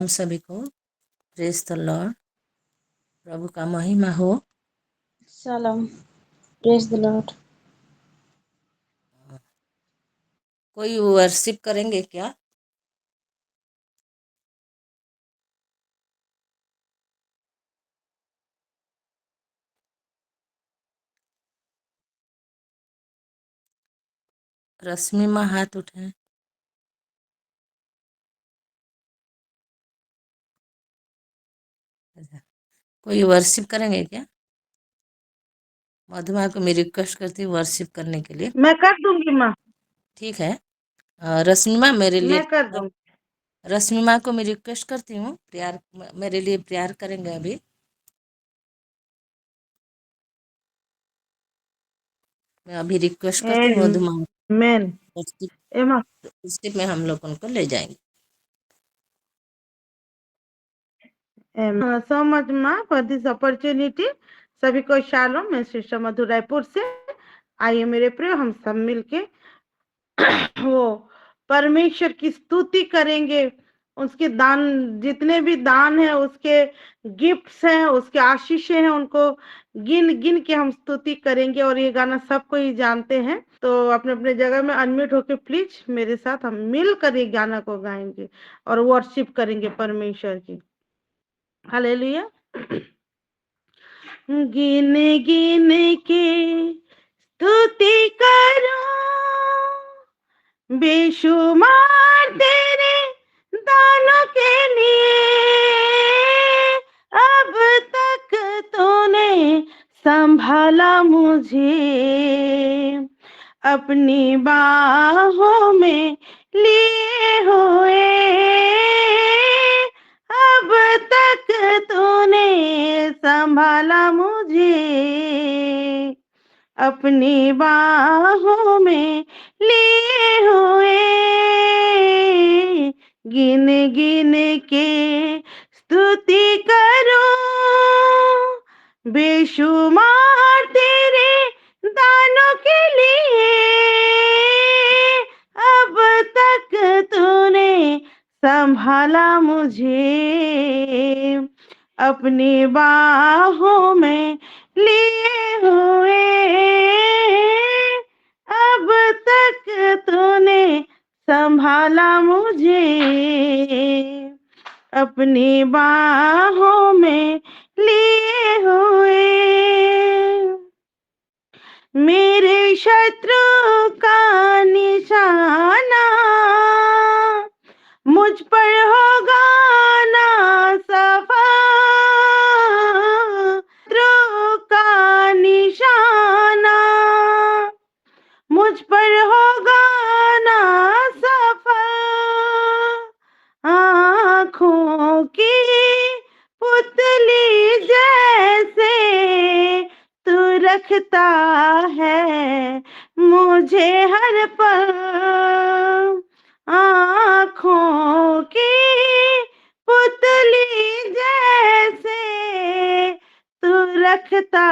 हम सभी को प्रेज द लॉर्ड। प्रभु का महिमा हो। Shalom. Praise the Lord. कोई वर्शिप करेंगे क्या? रश्मि माँ हाथ उठाएं। कोई वर्शिप करेंगे क्या? मधुमा को मैं रिक्वेस्ट करती हूँ वर्शिप करने के लिए। मैं कर दूंगी माँ। ठीक है। रश्मि माँ मेरे लिए मैं कर दूंगी। रश्मि माँ को मैं रिक्वेस्ट करती हूँ प्यार मेरे लिए प्यार करेंगे अभी। मैं अभी रिक्वेस्ट करती हूँ मधुमा। Amen. Emma, वर्शिप में हम लोग उनको ले जाएंगे। so much माँ for this opportunity. सभी को शालोम। मैं सिस्टर मधु रायपुर से। आइए मेरे प्रिय, हम सब मिलके वो परमेश्वर की स्तुति करेंगे। उसके दान, जितने भी दान है, उसके गिफ्ट्स हैं, उसके आशीषें हैं, उनको गिन गिन के हम स्तुति करेंगे। और ये गाना सबको ही जानते हैं, तो अपने अपने जगह में अनम्यूट होके प्लीज मेरे साथ हम मिलकर ये गाना को गाएंगे और वर्शिप करेंगे परमेश्वर की। हालेलुया। गिन गिन के स्तुति करो, बेशुमार तेरे दानों के लिए। अब तक तूने संभाला मुझे, अपनी बाहों में लिए हुए। अब तक तूने संभाला मुझे, अपनी बाहों में लिए हुए। गिन गिन के स्तुति करो, बेशुमार तेरे दानों के लिए। अब तक तूने संभाला मुझे, अपनी बाहों में लिए हुए। अब तक तूने संभाला मुझे, अपनी बाहों में लिए हुए। मेरे शत्रु का निशाना मुझ पर होगा ना सफल। शत्रु का निशाना मुझ पर होगा ना सफल। आँखों की पुतली जैसे तू रखता है मुझे हर पल। आँखों की पुतली जैसे तू रखता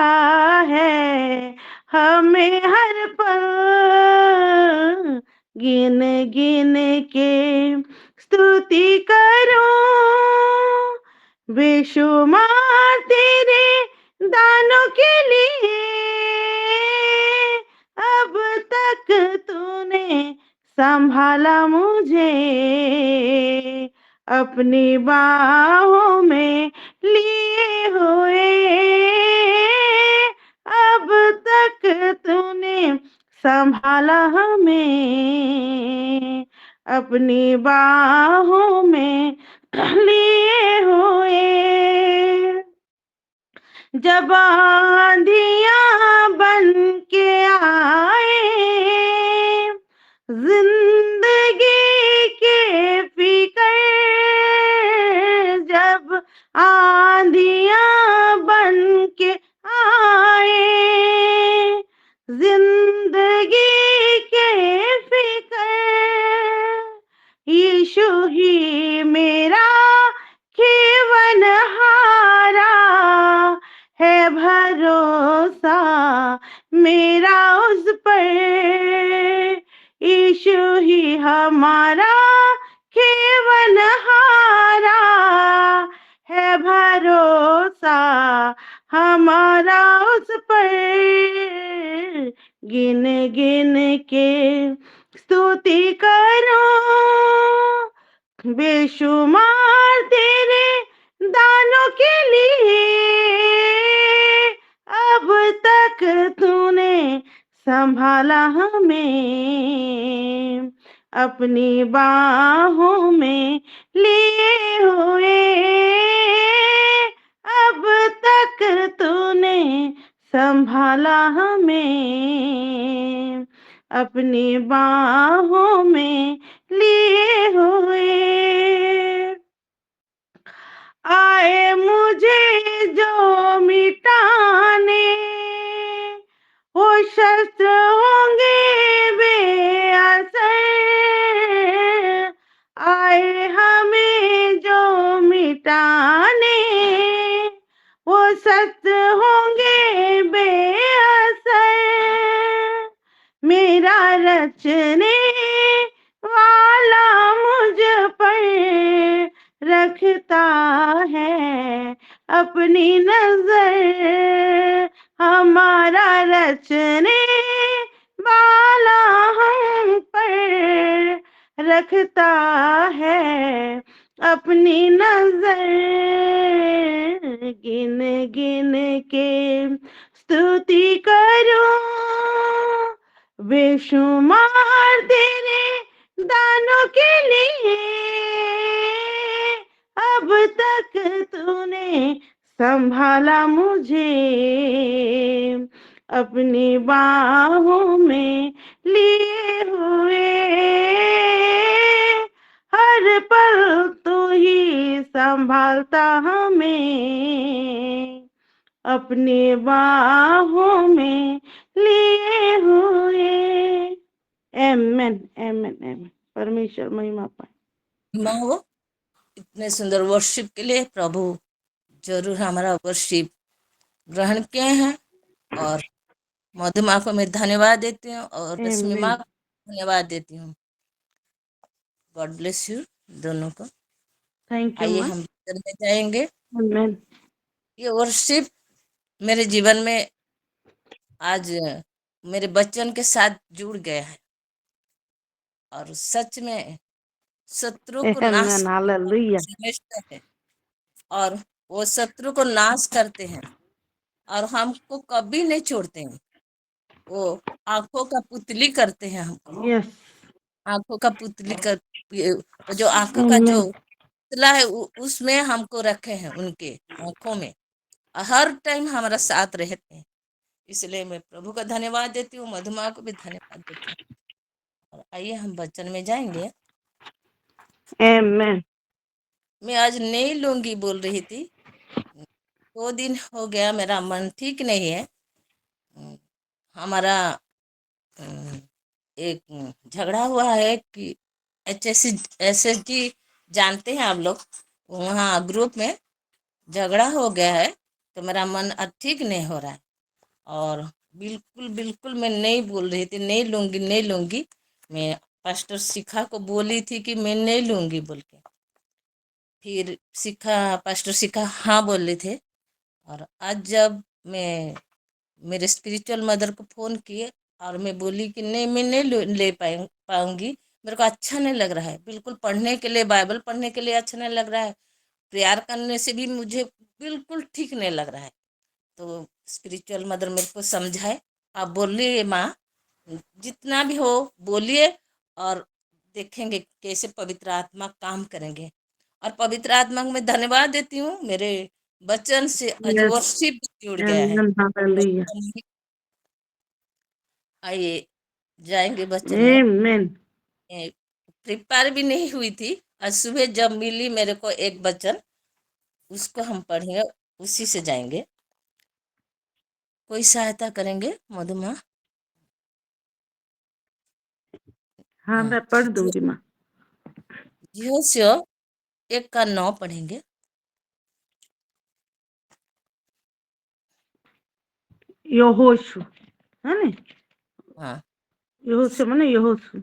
है हमें हर पल। गिन गिन के स्तुति करो, बेशुमार तेरे दानों के लिए। अब तक तूने संभाला मुझे, अपनी बाहों में लिए हुए। अब तक तूने संभाला हमें, अपनी बाहों में लिए हुए। जब आंधियां बन के आए जिंदगी के फिकर, जब आंधियां बन के आए जिंदगी के फिकर, यीशु ही मेरा जीवनहारा है, भरोसा मेरा उस पर। यीशु ही हमारा जीवनहारा उस पर गिन गिन के स्तुति करूं, बेशुमार तेरे दानों के लिए अब तक तूने संभाला हमें, अपनी बाहों में लिए हुए अब तक तूने संभाला हमें, अपनी बाहों में लिए हुए। आए मुझे जो मिटाने वो शस्त्र होंगे बेअसर, आए हमें जो मिटाने वो शस्त्र होंगे बेअसर, मेरा रचने वाला मुझ पर रखता है अपनी नजर, हमारा रचने वाला हम पर रखता है अपनी नजर, गिन गिन के स्तुति करूं, बेशुमार तेरे दानों के लिए अब तक तूने संभाला मुझे, अपनी बाहों में लिए हुए हर पल तू ही संभालता हमें, अपनी बाहों में लिए हुए। आमेन आमेन आमेन। परमेश्वर महिमा पाए। माँ हो इतने सुंदर वर्शिप के लिए प्रभु जरूर हमारा वर्शिप ग्रहण किए हैं, और मधुमा को मैं धन्यवाद देती हूँ और रश्मि माँ आमेन। को धन्यवाद देती हूँ। गॉड ब्लेस यू दोनों को। थैंक यू आइए माँ। हम भजन में जाएंगे। आमेन। ये वर्शिप मेरे जीवन में आज मेरे बच्चन के साथ जुड़ गया है, और सच में शत्रु को नाश आमेन। हालेलुया। समझता है, और वो शत्रु को नाश करते हैं और हमको कभी नहीं छोड़ते हैं। वो आंखों का पुतली करते हैं हमको, यस। आंखों का पुतली कर, वो जो आंखों का जो आमेन। पुतला है उसमें हमको रखे हैं, उनके आंखों में हर टाइम हमारा साथ रहते हैं। इसलिए मैं प्रभु का धन्यवाद देती हूँ, मधुमा को भी धन्यवाद देती हूँ। और आइए हम वचन में जाएंगे। आमेन। मैं आज नई लुंगी बोल रही थी। 2 दिन हो गया मेरा मन ठीक नहीं है। हमारा एक झगड़ा हुआ है कि HSG जानते हैं आप लोग, वहाँ ग्रुप में झगड़ा हो गया है, तो मेरा मन अब ठीक नहीं हो रहा है। और बिल्कुल बिल्कुल मैं नहीं बोल रही थी, नहीं लूंगी नहीं लूंगी। मैं पास्टर शिखा को बोली थी कि मैं नहीं लूंगी बोल के, फिर पास्टर शिखा हाँ बोले थे। और आज जब मैं मेरे स्पिरिचुअल मदर को फ़ोन किए और मैं बोली कि नहीं मैं नहीं ले पाऊंगी, मेरे को अच्छा नहीं लग रहा है, बिल्कुल पढ़ने के लिए बाइबल पढ़ने के लिए अच्छा नहीं लग रहा है, प्रेयर करने से भी मुझे बिल्कुल ठीक नहीं लग रहा है। तो स्पिरिचुअल मदर मेरे को समझाए, आप बोलिए माँ, जितना भी हो बोलिए, और देखेंगे कैसे पवित्र आत्मा काम करेंगे। और पवित्र आत्मा को मैं धन्यवाद देती हूँ, मेरे वचन से आज यस। वर्शिप जुड़ गया है। आमेन। हालेलुया। आइए जाएंगे वचन में। आमेन। प्रिपेयर भी नहीं हुई थी, आज सुबह जब मिली मेरे को एक वचन, उसको हम पढ़ेंगे, उसी से जाएंगे। कोई सहायता करेंगे मधुमा? हाँ हाँ, मैं पढ़ दूंगी माँ। यहोशू 1:9 पढ़ेंगे। यहोशू है ना? हाँ, यहोशू माने यहोशू।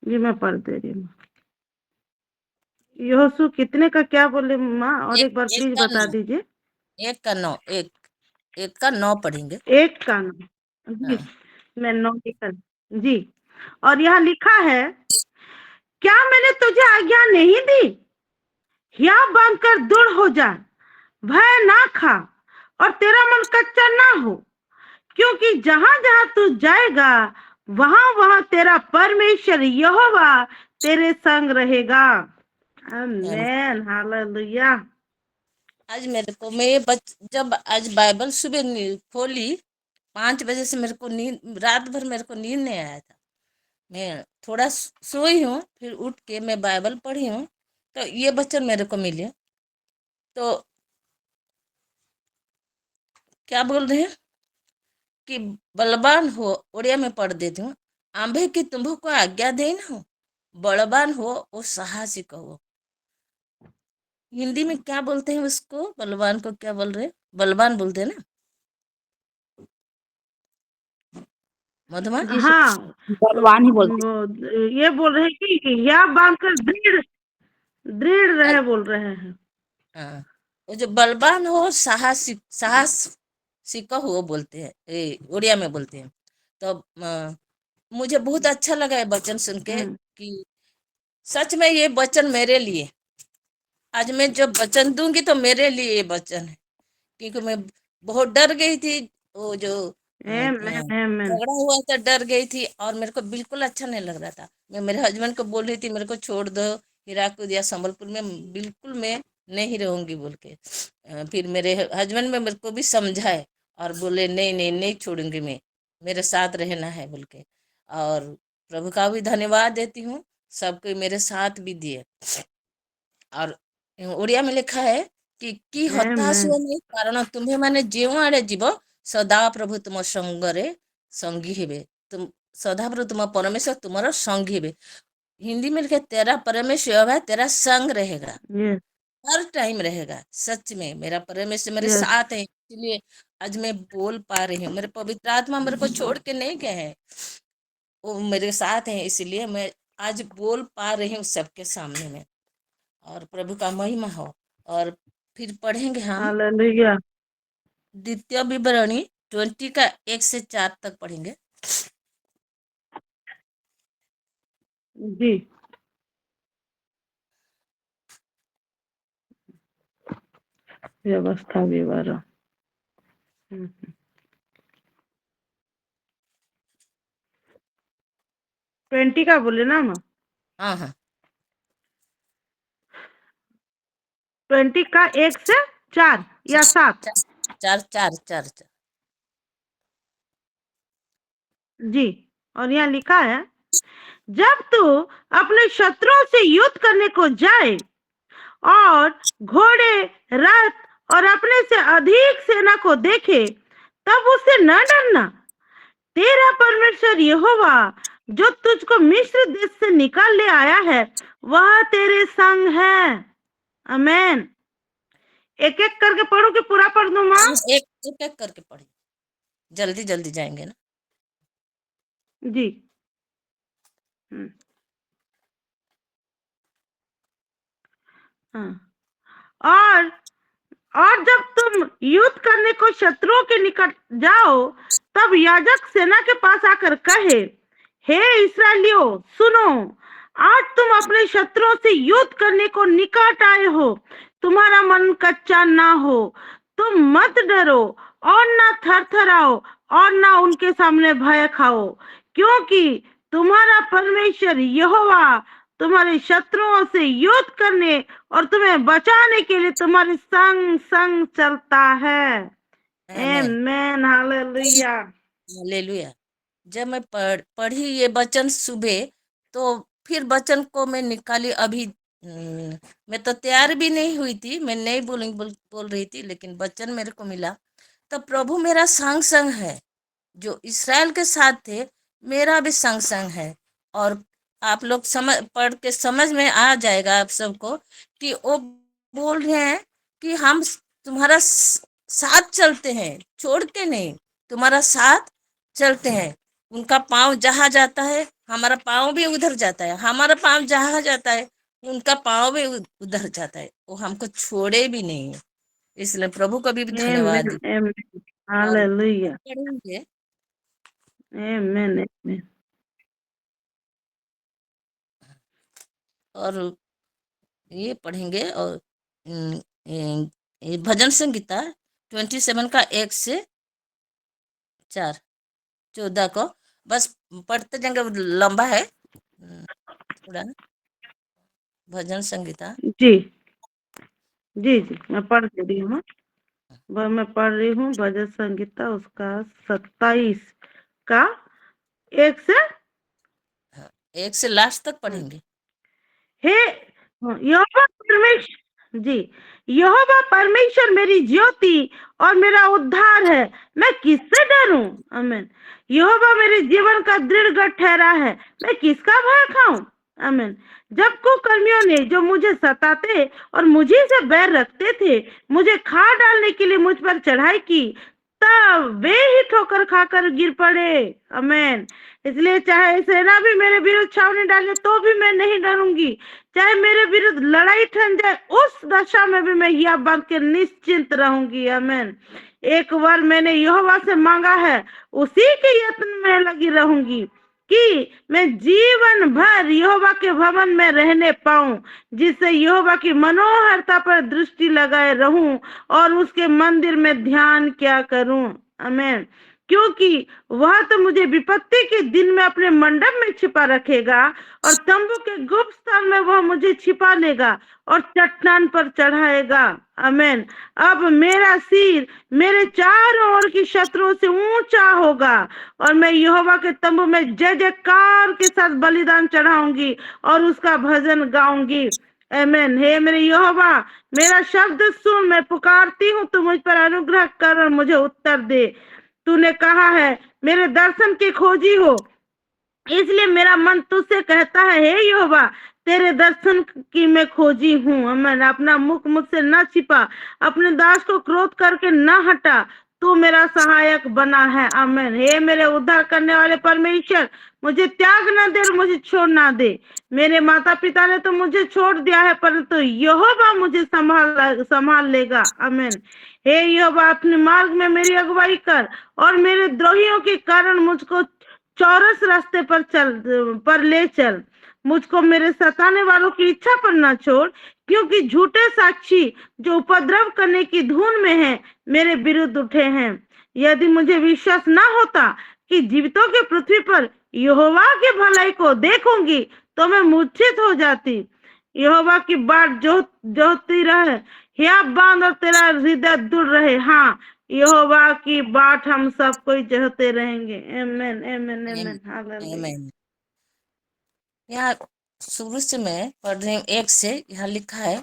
जी मैं पढ़ दे रही हूँ। यहोशू कितने का क्या बोले माँ, और एक एक बार एक प्लीज का बता नौ दीजिए। एक का 9, एक का 9 पढ़ेंगे। एक का 9। जी, हाँ। मैं 9 लिखा। जी, और यहाँ लिखा है, क्या मैंने तुझे आज्ञा नहीं दी, हिया बांधकर दृढ़ हो जा, भय ना खा और तेरा मन कच्चा ना हो, क्योंकि जहां जहां तू जाएगा वहां वहां तेरा परमेश्वर यहोवा तेरे संग रहेगा। आमीन, हालेलुया। आज मेरे को जब आज बाइबल सुबह खोली 5 बजे से, मेरे को नींद रात भर मेरे को नींद नहीं आया था। मैं थोड़ा सोई हूँ, फिर उठ के मैं बाइबल पढ़ी हूँ, तो ये वचन मेरे को मिले। तो क्या बोल रहे हैं कि बलवान हो, उड़िया में पढ़ देती हूँ। आंबे की तुम्भों को आज्ञा दे न हो, बलवान हो वो साहसी कहो। हिंदी में क्या बोलते हैं उसको, बलवान को क्या बोल रहे हैं? बलवान बोलते हैं ना मधुमा? जी हाँ, बलवान ही बोलते ये बोल रहे हैं कि हिया बांधकर दृढ़ दृढ़ आज- रहे बोल रहे हैं। हाँ, वो जो बलवान हो, साहसी कहो वो बोलते हैं, उड़िया में बोलते हैं। तो मुझे बहुत अच्छा लगा ये वचन सुन के हम्म, कि सच में ये वचन मेरे लिए, आज मैं जब वचन दूंगी तो मेरे लिए ये वचन है। क्योंकि मैं बहुत डर गई थी, वो जो आमीन, आमीन। झगड़ा हुआ था, डर गई थी और मेरे को बिल्कुल अच्छा नहीं लग रहा था। मैं मेरे हस्बैंड को बोल रही थी मेरे को छोड़ दो, हीराकुद या संबलपुर में बिल्कुल मैं नहीं रहूंगी बोल के। फिर मेरे हस्बैंड में मेरे को भी समझाए और बोले नहीं नहीं नहीं छोड़ूंगी मैं, मेरे साथ रहना है बोल के। और प्रभु का भी धन्यवाद देती हूँ, सबको मेरे साथ भी दिए। और ओडिया में लिखा है कि हताश आमीन, हुए नहीं, कारण तुम्हें माने जेउ आड़े जीव सदा प्रभु तुम संगरे संगी हेबे। तुम सदा प्रभु तुम परमेश्वर तुम्हारा संगी हेबे। हिंदी में लिखा है, तेरा परमेश्वर है तेरा संग रहेगा, यस, हर टाइम रहेगा। सच में मेरा परमेश्वर मेरे यस, साथ है, इसलिए आज मैं बोल पा रही हूँ। मेरे पवित्र आत्मा मेरे को छोड़ के नहीं गए हैं, वो मेरे साथ है, इसलिए मैं आज बोल पा रही हूँ सबके सामने में। और प्रभु का महिमा हो। और फिर पढ़ेंगे हम हालेलुया। द्वितीय विवरणी 20 का 1 से 4 तक पढ़ेंगे। जी, व्यवस्था विवरण। 20 का बोले ना हम? हाँ हाँ, 20 का 1 से 4 या 7? चार चार चार चार चार। जी, और यहाँ लिखा है, जब तू अपने शत्रुओं से युद्ध करने को जाए और घोड़े, रथ और अपने से अधिक सेना को देखे, तब उससे न डरना। तेरा परमेश्वर यहोवा जो तुझको मिस्र देश से निकाल ले आया है, वह तेरे संग है। आमेन। एक एक करके पढ़ो कि पूरा पढ़ दूं माँ? हाँ, एक एक एक करके पढ़िए, जल्दी जल्दी जाएंगे ना। जी। हम्म, हाँ। और और जब तुम युद्ध करने को शत्रुओं के निकट जाओ, तब याजक सेना के पास आकर कहे, हे इस्राएलियों सुनो, आज तुम अपने शत्रुओं से युद्ध करने को निकट आए हो, तुम्हारा मन कच्चा ना हो, तुम मत डरो और ना थरथराओ और ना उनके सामने भय खाओ, क्योंकि तुम्हारा परमेश्वर यहोवा तुम्हारे शत्रुओं से युद्ध करने और तुम्हें बचाने के लिए तुम्हारे संग संग चलता है। आमेन, आमेन, हालेलुया। हालेलुया। जब मैं पढ़ी ये वचन सुबह, तो फिर वचन को मैं निकाली अभी। मैं तो तैयार भी नहीं हुई थी, मैं नहीं बोल रही थी, लेकिन वचन मेरे को मिला। तो प्रभु मेरा संग संग है, जो इसराइल के साथ थे मेरा भी संग संग है। और आप लोग समझ पढ़ के समझ में आ जाएगा आप सबको कि वो बोल रहे हैं कि हम तुम्हारा साथ चलते हैं, छोड़ के नहीं, तुम्हारा साथ चलते हैं। उनका पाँव जहाँ जाता है हमारा पाँव भी उधर जाता है, हमारा पाँव जहाँ जाता है उनका पाँव भी उधर जाता है। वो हमको छोड़े भी नहीं है। इसलिए प्रभु को भी धन्यवाद। Amen. Amen. और Hallelujah. पढ़ेंगे Amen. Amen. और ये पढ़ेंगे और ये भजन संगीता 27 का 1 से 4 14 को बस पढ़ते जाएंगे, लंबा है थोड़ा। भजन संगीता जी जी जी, मैं पढ़ दे रही हूँ। वह मैं पढ़ रही हूँ भजन संगीता उसका 27 का 1 से 1 से लास्ट तक पढ़ेंगे। हे यहोवा परमेश्वर जी, यहोवा परमेश्वर मेरी ज्योति और मेरा उद्धार है, मैं किससे डरूं? आमीन। यहोवा मेरे जीवन का दृढ़ गढ़ ठहरा है, मैं किसका भय खाऊं? आमीन। जब कुकर्मियों ने जो मुझे सताते और मुझे से बैर रखते थे, मुझे खा डालने के लिए मुझ पर चढ़ाई की, तब वे ही ठोकर खाकर गिर पड़े। आमीन। इसलिए चाहे सेना भी मेरे विरुद्ध छावनी डाले तो भी मैं नहीं डरूंगी, चाहे मेरे विरुद्ध लड़ाई ठन जाए उस दशा में भी मैं हिया बांध के निश्चिंत रहूंगी। आमीन। एक वर मैंने यहोवा से मांगा है, उसी के यत्न में लगी रहूंगी कि मैं जीवन भर यहोवा के भवन में रहने पाऊं, जिससे यहोवा की मनोहरता पर दृष्टि लगाए रहूं और उसके मंदिर में ध्यान क्या करूं। आमीन। क्योंकि वह तो मुझे विपत्ति के दिन में अपने मंडप में छिपा रखेगा और तंबू के गुप्त स्थान में वह मुझे छिपा लेगा और चट्टान पर चढ़ाएगा। आमीन। अब मेरा सिर मेरे चारों ओर की शत्रुओं से ऊंचा होगा और मैं यहोवा के तंबू में जय जयकार के साथ बलिदान चढ़ाऊंगी और उसका भजन गाऊंगी। आमीन। हे मेरे यहोवा, मेरा शब्द सुन, मैं पुकारती हूँ, तू मुझ पर अनुग्रह कर और मुझे उत्तर दे। तूने कहा है मेरे दर्शन की खोजी हो, इसलिए मेरा मन तुझसे कहता है, हे यहोवा, तेरे दर्शन की मैं खोजी हूँ। आमीन। अपना मुख मुझसे न छिपा, अपने दास को क्रोध करके न हटा, तू मेरा सहायक बना है। आमीन। हे मेरे उद्धार करने वाले परमेश्वर, मुझे त्याग न दे और मुझे छोड़ ना दे। मेरे माता पिता ने तो मुझे छोड़ दिया है, परंतु यहोवा मुझे संभाल संभाल लेगा। आमीन। हे यहोवा, अपने मार्ग में मेरी अगुवाई कर और मेरे द्रोहियों के कारण मुझको चौरस रास्ते पर ले चल। मुझको मेरे सताने वालों की इच्छा पर न छोड़, क्योंकि झूठे साक्षी जो उपद्रव करने की धुन में हैं, मेरे विरुद्ध उठे हैं। यदि मुझे विश्वास न होता कि जीवितों की पृथ्वी पर यहोवा की भलाई को देखूंगी, तो मैं मूर्छित हो जाती। यहोवा की बाट जोहती रहे, हिया बांध और तेरा हृदय दूर रहे। हाँ, यहोवा की बाट हम सब कोई चाहते रहेंगे। आमीन। आमीन। आमीन। हालेलुया। आमीन। यहाँ शुरू से मैं पढ़ रही हूँ 1 से। यहाँ लिखा है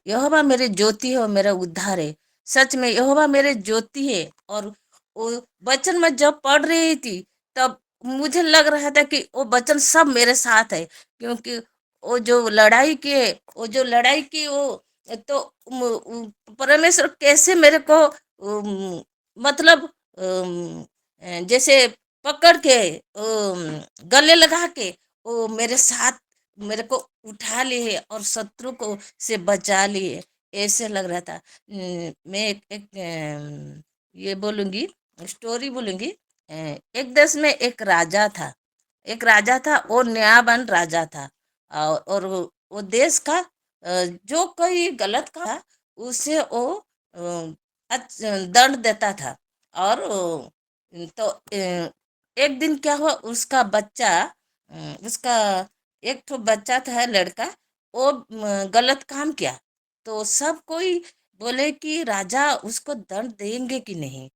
यहोवा मेरे ज्योति है और मेरा उद्धार है। सच में यहोवा मेरे ज्योति है। और वो वचन में जब पढ़ रही थी तब मुझे लग रहा था कि वो वचन सब मेरे साथ है, क्योंकि वो जो लड़ाई की वो तो परमेश्वर कैसे मेरे को मतलब जैसे पकड़ के गले लगा के वो मेरे साथ मेरे को उठा लिए और शत्रु को से बचा लिए, ऐसे लग रहा था। मैं ये बोलूंगी, स्टोरी बोलूंगी। एक देश में एक राजा था। वो न्यायवान राजा था। और वो देश का जो कोई गलत था उसे वो दंड देता था। और तो एक दिन क्या हुआ, उसका एक तो बच्चा था, लड़का, वो गलत काम किया। तो सब कोई बोले कि राजा उसको दंड देंगे कि नहीं,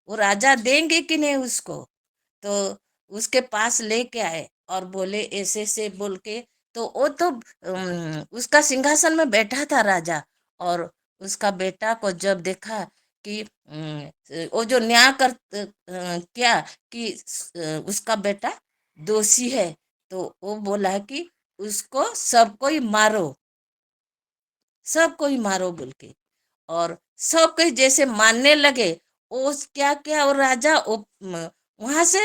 वो राजा देंगे कि नहीं उसको। तो उसके पास लेके आए और बोले ऐसे से बोल के। तो वो तो उसका सिंहासन में बैठा था राजा। और उसका बेटा को जब देखा कि वो जो न्याय क्या कि उसका बेटा दोषी है, तो वो बोला कि उसको सबको ही मारो, सबको ही मारो बोल के। और सब कोई जैसे मानने लगे। वो क्या क्या, और राजा वहां से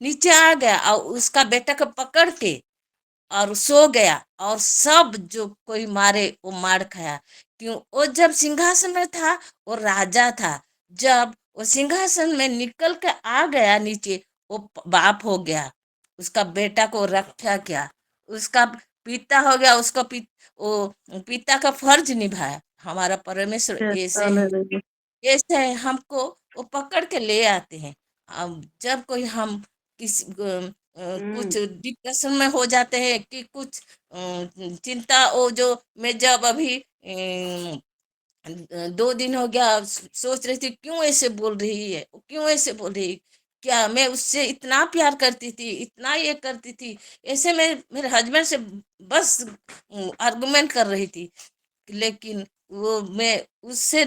नीचे आ गया और उसका बेटा को पकड़ के और सो गया, और सब जो कोई मारे वो मार खाया। क्यों? वो जब सिंहासन में था, वो राजा था। जब वो सिंहासन में निकल के आ गया नीचे, वो बाप हो गया, उसका बेटा को रक्षा किया, उसका पिता हो गया, वो पिता का फर्ज निभाया। हमारा परमेश्वर Yes, ऐसे है, hallelujah. ऐसे है, हमको वो पकड़ के ले आते हैं। अब जब कोई हम कुछ डिप्रेशन में हो जाते हैं कि कुछ चिंता, वो जो मैं जब अभी 2 दिन हो गया सोच रही थी, क्यों ऐसे बोल रही है, क्यों ऐसे बोल रही, क्या मैं उससे इतना प्यार करती थी, इतना ये करती थी, ऐसे मैं मेरे हस्बैंड से बस आर्गुमेंट कर रही थी। लेकिन वो मैं उससे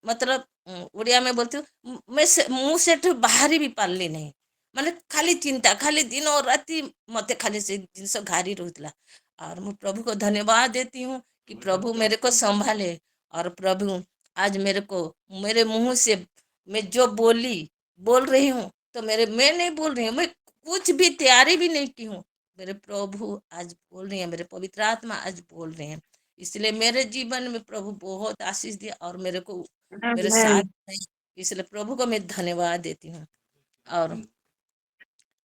मतलब उड़िया में बोलती हूँ, मैं मुंह से तो बाहरी भी पालली नहीं, ମାନେ ଖାଲି ଚିନ୍ତା, ଖାଲି दिन और राति मते खाली से जिनस घारी रोतला। और मैं प्रभु को धन्यवाद देती हूँ कि प्रभु मेरे को संभाले। और प्रभु आज मेरे को, मेरे मुंह से मैं जो बोल रही हूँ, तो मैं नहीं बोल रही हूँ, मैं कुछ भी तैयारी भी नहीं की हूँ, मेरे प्रभु आज बोल रही है, मेरे पवित्र आत्मा आज बोल रहे हैं। इसलिए मेरे जीवन में प्रभु बहुत आशीष दिया और मेरे को मेरे साथ Amen. है। इसलिए प्रभु को मैं धन्यवाद देती हूँ। और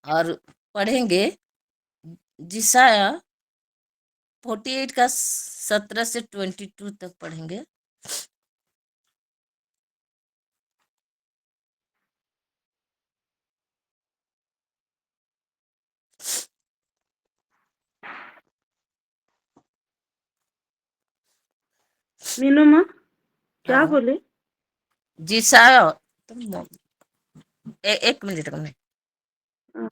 और पढ़ेंगे जिसाया 48 का 17 से 22 तक पढ़ेंगे। मीनू माँ क्या हाँ, बोले? जिसाया एक मिनट में। हाँ,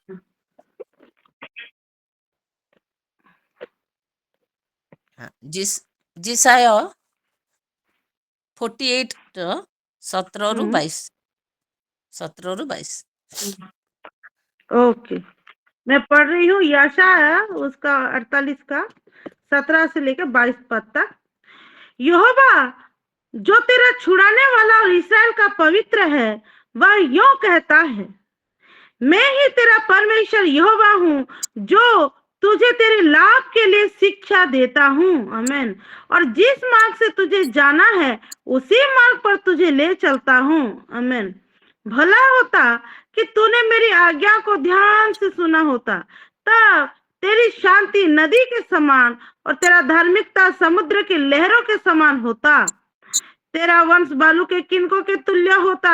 हाँ, जिसाया 48 17 ରୁ हम्म, 22, 17 ରୁ 22। ओके। मैं पढ़ रही हूँ यशाया उसका 48 का 17 से लेकर 22 पद तक। यहोवा जो तेरा छुड़ाने वाला और इसराइल का पवित्र है, वह यूं कहता है, मैं ही तेरा परमेश्वर यहोवा हूँ, जो तुझे तेरे लाभ के लिए शिक्षा देता हूँ। आमेन। और जिस मार्ग से तुझे जाना है, उसी मार्ग पर तुझे ले चलता हूँ। आमेन। भला होता कि तूने मेरी आज्ञा को ध्यान से सुना होता, तब तेरी शांति नदी के समान और तेरा धार्मिकता समुद्र की लहरों के समान होता। तेरा वंश बालू के किनकों के तुल्य होता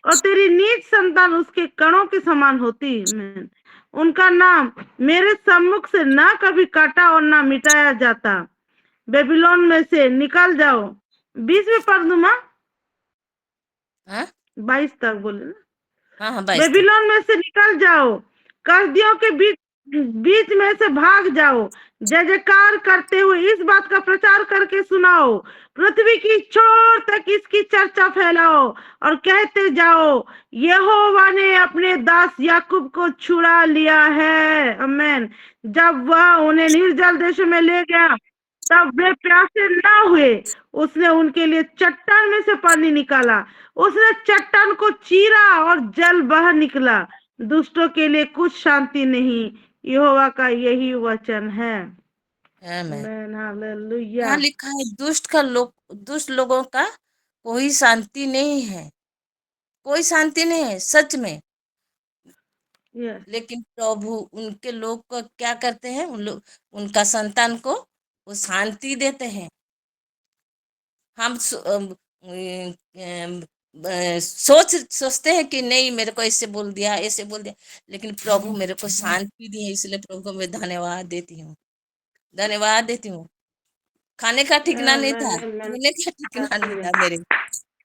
और तेरी नीच संतान उसके कणों के समान होती। उनका नाम मेरे सम्मुख से ना कभी काटा और ना मिटाया जाता। बेबीलोन में से निकल जाओ। 20 में पढ़ दूं माँ? हाँ 22 तक बोले ना। हाँ हाँ, 22 तक। बेबीलोन में से निकल जाओ, कसदियों के बीच बीच में से भाग जाओ। जय जयकार करते हुए इस बात का प्रचार करके सुनाओ, पृथ्वी की छोर तक इसकी चर्चा फैलाओ और कहते जाओ, यहोवा ने अपने दास याकूब को छुड़ा लिया है। आमेन। जब वह उन्हें निर्जल देश में ले गया, तब वे प्यासे ना हुए। उसने उनके लिए चट्टान में से पानी निकाला, उसने चट्टान को चीरा और जल बह निकला। दुष्टों के लिए कुछ शांति नहीं, यहोवा का यही वचन है। आमेन। आमेन, हालेलुया। यहाँ लिखा है, दुष्ट लोगों का कोई शांति नहीं है, कोई शांति नहीं है सच में। यस, लेकिन प्रभु उनके लोग को क्या करते हैं, उनका संतान को वो शांति देते हैं। हम सोचते हैं कि नहीं, मेरे को ऐसे बोल दिया, ऐसे बोल दिया, लेकिन प्रभु मेरे को शांति दी है। इसलिए प्रभु को मैं धन्यवाद देती हूँ, धन्यवाद देती हूँ। खाने का ठिकाना नहीं आमेन, था, आमेन, पीने का ठिकाना नहीं हालेलुया। था मेरे,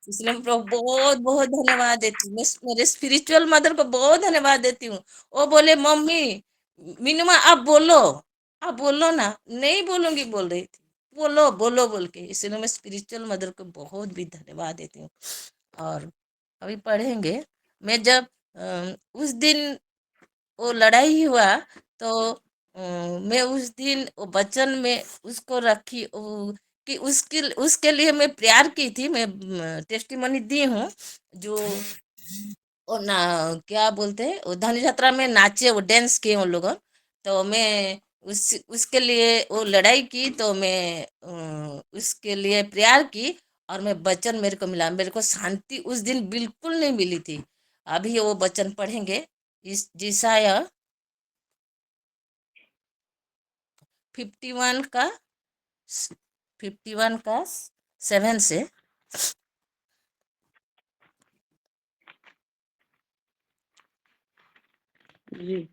इसलिए मैं प्रभु बहुत बहुत धन्यवाद देती हूँ। मैं मेरे स्पिरिचुअल मदर को बहुत धन्यवाद देती हूँ। वो बोले, मम्मी मिनुमा आप बोलो ना। नहीं बोलूंगी बोल रही थी, बोलो बोलो बोल के। इसलिए मैं स्पिरिचुअल मदर को बहुत भी धन्यवाद देती हूँ। और अभी पढ़ेंगे, मैं जब उस दिन वो लड़ाई हुआ, तो मैं उस दिन वो वचन में उसको रखी, कि उसके लिए मैं प्रेयर की थी। मैं टेस्टिमनी दी हूँ। जो वो ना क्या बोलते हैं, वो धनु यात्रा में नाचे, वो डांस किए उन लोगों। तो मैं उसके लिए वो लड़ाई की, तो मैं उसके लिए प्रेयर की और मैं वचन मेरे को मिला। मेरे को शांति उस दिन बिल्कुल नहीं मिली थी। अभी वो वचन पढ़ेंगे, इस जिसाया 51 का 7 से। जी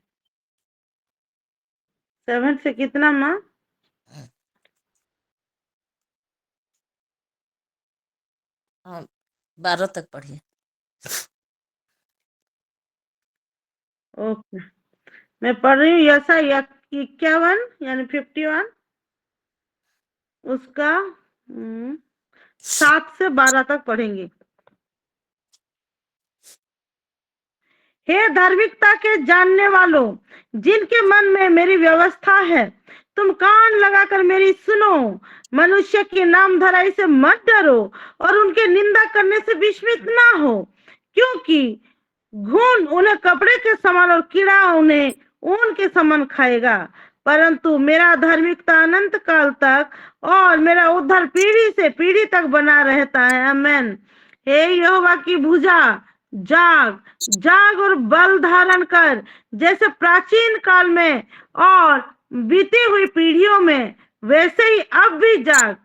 7 से कितना माँ? 12 तक पढ़िए। ओके, मैं पढ़ रही हूँ। यशायाह 51 यानी 51, उसका 7 से 12 तक पढ़ेंगे। हे धार्मिकता के जानने वालों, जिनके मन में मेरी व्यवस्था है, तुम कान लगाकर मेरी सुनो। मनुष्य की नाम धराई से मत डरो और उनके निंदा करने से विस्मित ना हो, क्योंकि घुन उन्हें कपड़े के समान और कीड़ा उन्हें ऊन के समान खाएगा। परंतु मेरा धार्मिकता अनंत काल तक और मेरा उद्धार पीढ़ी से पीढ़ी तक बना रहता है। आमेन। हे यहोवा की भुजा, जाग जाग और बल धारण कर, जैसे प्राचीन काल में और बीती हुई पीढ़ियों में, वैसे ही अब भी जाग।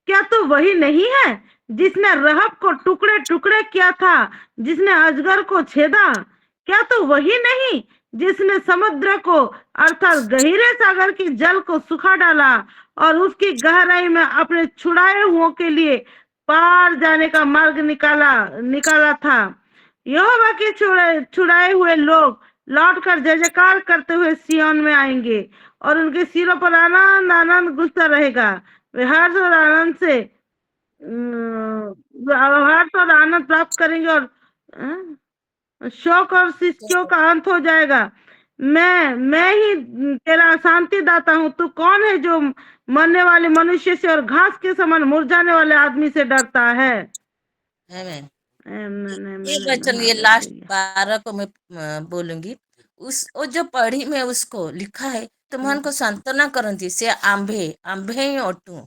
क्या तू वही नहीं है जिसने रहब को टुकड़े टुकड़े किया था, जिसने अजगर को छेदा? क्या तू वही नहीं जिसने समुद्र को अर्थात गहरे सागर की जल को सुखा डाला और उसकी गहराई में अपने छुड़ाए हुओं के लिए पार जाने का मार्ग निकाला निकाला था? यहोवा के छुड़ाए हुए लोग लौटकर जय जयकार करते हुए सिय्योन में आएंगे और उनके सिरों पर आनंद आनंद गूंजता रहेगा। वे हर्ष और आनंद से हर्ष और आनंद प्राप्त करेंगे और शोक और शिष्यों का अंत हो जाएगा। मैं ही तेरा शांति दाता हूँ। तू कौन है जो मरने वाले मनुष्य से और घास के समान मुरझाने वाले आदमी से डरता है? आमेन। आमेन, ये आमेन, आमेन, वचन, ये लास्ट हालेलुया। 12 को मैं बोलूंगी। वो जो पढ़ी में उसको लिखा है, तुमको सांत्वना करती से आंभे आंभे ही ଅଟୁ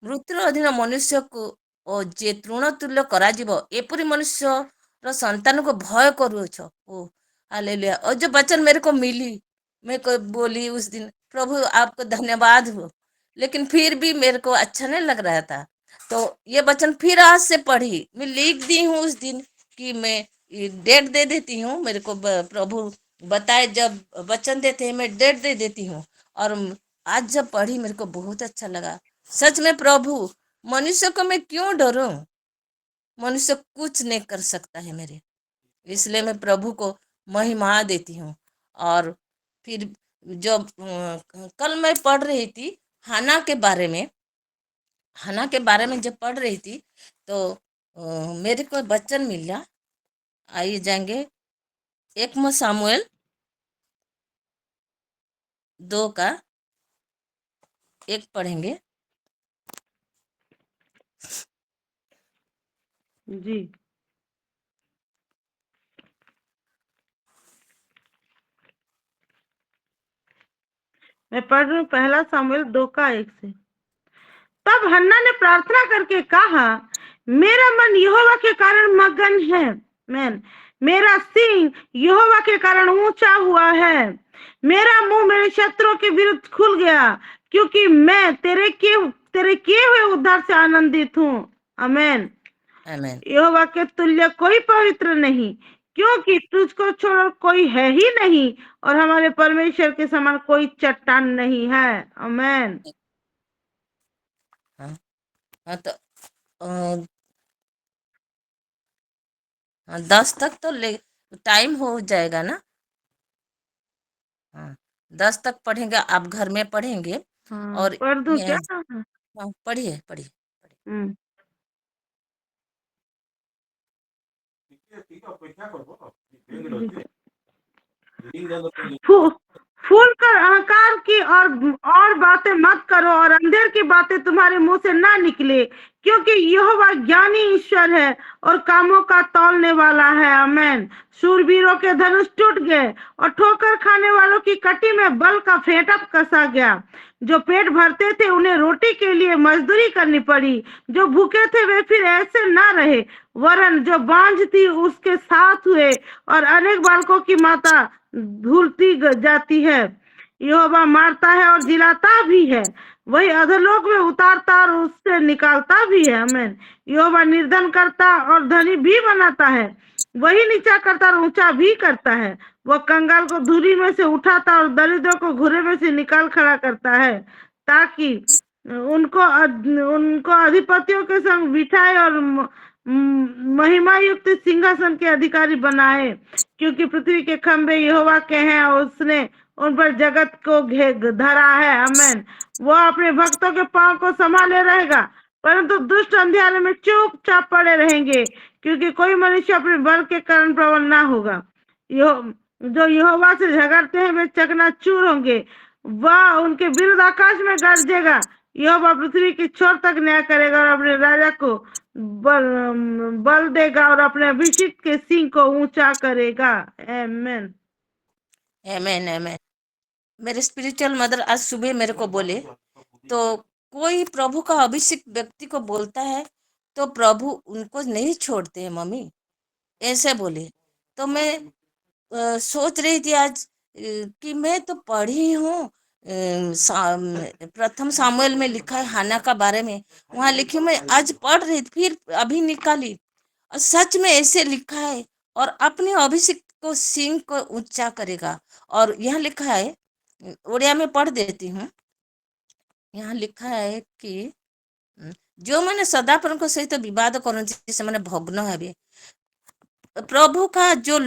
ମୃତ୍ୟୁର ଅଧୀନ ମନୁଷ୍ୟକୁ ଓ ଯେ ତୃଣ ତୁଲ୍ୟ କରାଯିବ, ଏପରି ମନୁଷ୍ୟର ସନ୍ତାନକୁ ଭୟ କରୁଅଛ। ओ हालेलुया। और जो वचन मेरे को मिली, मैं को बोली उस दिन, प्रभु आपको धन्यवाद हो। लेकिन फिर भी मेरे को अच्छा नहीं लग रहा था, तो ये वचन फिर आज से पढ़ी। मैं लिख दी हूँ उस दिन कि मैं डेट दे देती हूँ। मेरे को प्रभु बताए जब वचन देते हैं, मैं डेट दे देती हूँ। और आज जब पढ़ी मेरे को बहुत अच्छा लगा। सच में प्रभु, मनुष्य को मैं क्यों डरूं? मनुष्य कुछ नहीं कर सकता है मेरे। इसलिए मैं प्रभु को महिमा देती हूँ। और फिर जब कल मैं पढ़ रही थी हन्ना के बारे में, हन्ना के बारे में जब पढ़ रही थी, तो मेरे को वचन मिला। आइए जाएंगे 1 सामुएल 2 का 1 पढ़ेंगे। जी मैं पढ़ रही हूँ 1 सामुएल 2 का 1 से। तब हन्ना ने प्रार्थना करके कहा, मेरा मन यहोवा के कारण मगन है। मैन मेरा सिंह यहोवा के कारण ऊंचा हुआ है। मेरा मुंह मेरे शत्रुओं के विरुद्ध खुल गया, क्योंकि मैं तेरे किए हुए उद्धार से आनंदित हूँ। आमेन। आमेन। यहोवा के तुल्य कोई पवित्र नहीं, क्योंकि तुझको छोड़ कोई है ही नहीं, और हमारे परमेश्वर के समान कोई चट्टान नहीं है। आमेन। हाँ, हाँ, तो अ, 10 तक तो ले टाइम हो जाएगा ना। हाँ, 10 तक पढ़ेंगे, आप घर में पढ़ेंगे। हाँ, और पढ़ दूं क्या? हाँ, पढ़िए पढ़िए। हम्म। फू फूल कर अहंकार की और बातें मत करो, और अंधेर की बातें तुम्हारे मुंह से ना निकले, क्योंकि यहोवा ज्ञानी ईश्वर है और कामों का तौलने वाला है। आमेन। शूरवीरों के धनुष टूट गए और ठोकर खाने वालों की कटी में बल का फेंटा कसा गया। जो पेट भरते थे उन्हें रोटी के लिए मजदूरी करनी पड़ी, जो भूखे थे वे फिर ऐसे ना रहे, वरन जो बांझ थी उसके साथ हुए, और अनेक बालकों की माता धुलती जाती है। यहोवा मारता है और जिलाता भी है, वही अधोलोक में उतारता और उससे निकालता भी है। आमीन। यहोवा निर्धन करता और धनी भी बनाता है, वही नीचा करता और ऊंचा भी करता है। वह कंगाल को धूली में से उठाता और दरिद्रों को घुरे में से निकाल खड़ा करता है, ताकि उनको उनको अधिपतियों के संग बिठाए और महिमा युक्त सिंहासन के अधिकारी बनाए, क्योंकि पृथ्वी के खंभे यहोवा के हैं और उसने उन पर जगत को धरा है। आमेन। वह अपने भक्तों के पांव को संभाले रहेगा, परंतु दुष्ट अंधेरे में चुपचाप पड़े रहेंगे, क्योंकि कोई मनुष्य अपने बल के कारण प्रबल ना होगा। जो यहोवा से झगड़ते हैं वे चकनाचूर होंगे, वह उनके विरुद्ध आकाश में गरजेगा। यहोवा पृथ्वी की छोर तक न्याय करेगा और अपने राजा को बल देगा और अपने अभिषिक्त के सिंह को ऊंचा करेगा। आमेन। आमेन आमेन। मेरे स्पिरिचुअल मदर आज सुबह मेरे को बोले, तो कोई प्रभु का अभिषेक व्यक्ति को बोलता है तो प्रभु उनको नहीं छोड़ते हैं मम्मी, ऐसे बोले। तो मैं सोच रही थी आज कि मैं तो पढ़ी हूँ प्रथम सामुएल में लिखा है हाना का बारे में, वहां लिखी। मैं आज पढ़ रही थी, फिर अभी निकाली और सच में ऐसे लिखा है, और अपने अभिषेक को सिंह को ऊंचा करेगा। और यहाँ लिखा है, उड़िया में पढ़ देती हूँ। यहाँ लिखा है कि जो मैंने सदापन को सहित विवाद करूँ जिसे मैंने भग्न है, प्रभु का जो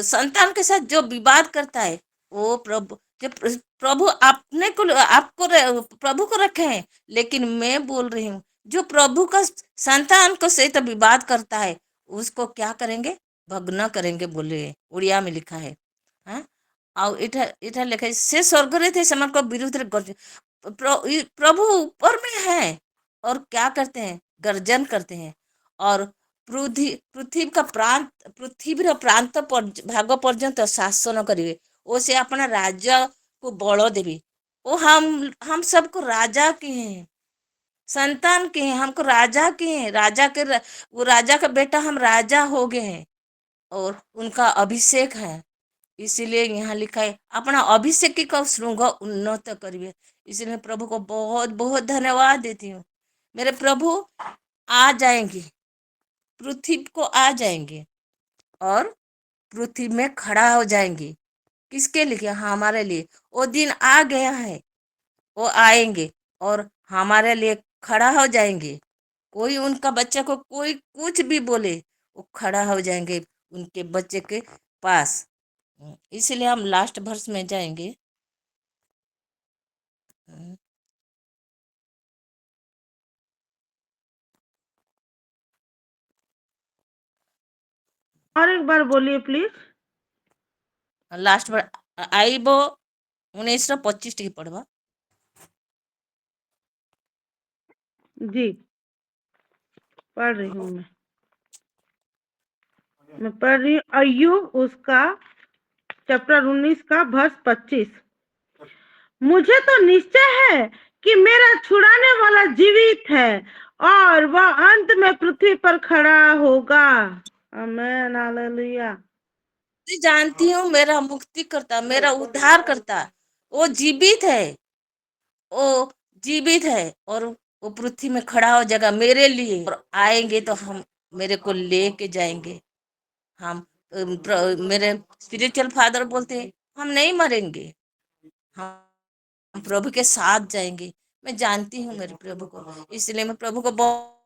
संतान के साथ जो विवाद करता है वो प्रभु आपने को आपको प्रभु को रखे हैं, लेकिन मैं बोल रही हूँ जो प्रभु का संतान को सहित विवाद करता है उसको क्या करेंगे, भग्न करेंगे बोले, उड़िया में लिखा है। हाँ, और इठा इठा लिखा है, से स्वर्ग रे थे समान को विरुद्ध प्रभु ऊपर में है और क्या करते हैं, गर्जन करते हैं। और पृथ्वीर प्रांत भाग पर्यंत शासन करेंगे, वो से अपना राजा को बल देवे। वो हम सबको राजा के हैं, संतान के हैं, हमको राजा के हैं, वो राजा का बेटा, हम राजा हो गए हैं और उनका अभिषेक है। इसीलिए यहाँ लिखा है अपना अभिषेक का श्रृंग उन्नत करिए। इसलिए प्रभु को बहुत बहुत धन्यवाद देती हूँ। मेरे प्रभु आ जाएंगे, पृथ्वी को आ जाएंगे और पृथ्वी में खड़ा हो जाएंगे। किसके लिए? हमारे लिए। वो दिन आ गया है, वो आएंगे और हमारे लिए खड़ा हो जाएंगे। कोई उनका बच्चा को कोई कुछ भी बोले, वो खड़ा हो जाएंगे उनके बच्चे के पास। इसलिए हम लास्ट वर्ष में जाएंगे। और एक बार बोलिए प्लीज। लास्ट बार आईबो 1925 टी पढ़वा। जी पढ़ रही हूँ मैं पढ़ रही हूँ अय्यूब उसका चैप्टर 19 का वर्ष 25। मुझे तो निश्चय है कि मेरा छुड़ाने वाला जीवित है और वह अंत में पृथ्वी पर खड़ा होगा। आमीन हालेलुया। जानती हूँ मेरा मुक्ति करता, मेरा उद्धार करता, वो जीवित है, वो जीवित है और वो पृथ्वी में खड़ा हो जाएगा मेरे लिए। और आएंगे तो हम मेरे को लेके जाएंगे। हम मेरे स्पिरिचुअल फादर बोलते हैं हम नहीं मरेंगे, हम प्रभु के साथ जाएंगे। मैं जानती हूँ मेरे प्रभु को, इसलिए मैं प्रभु को बहुत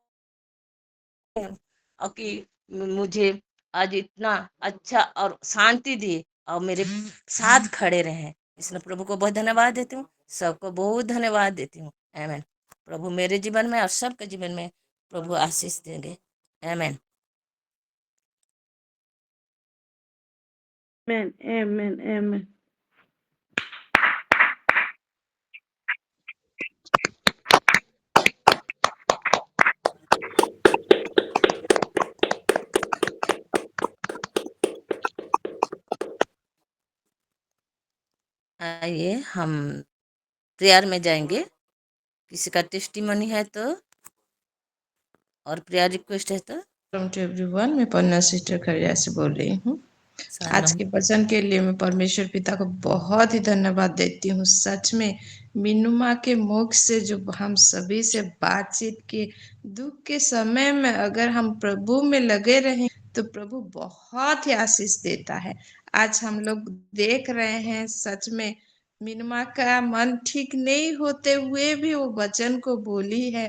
और कि मुझे आज इतना अच्छा और शांति दी और मेरे साथ खड़े रहे। इसलिए प्रभु को बहुत धन्यवाद देती हूँ, सबको बहुत धन्यवाद देती हूँ। आमीन। प्रभु मेरे जीवन में और सबके जीवन में प्रभु आशीष देंगे। आमीन। आमीन आमीन आमीन। आइए हम प्रेयर में जाएंगे। किसी का टेस्टिमनी है तो और प्रेयर रिक्वेस्ट है तो वेलकम टू एवरीवन। मैं पन्ना सिस्टर खरिया से बोल रही हूँ। आज सलाम। के वचन के लिए मैं परमेश्वर पिता को बहुत ही धन्यवाद देती हूँ। सच में मीनू माँ के मुख से जो हम सभी से बातचीत के दुख के समय में अगर हम प्रभु में लगे रहें तो प्रभु बहुत ही आशीष देता है। आज हम लोग देख रहे हैं सच में मीनू माँ का मन ठीक नहीं होते हुए भी वो वचन को बोली है,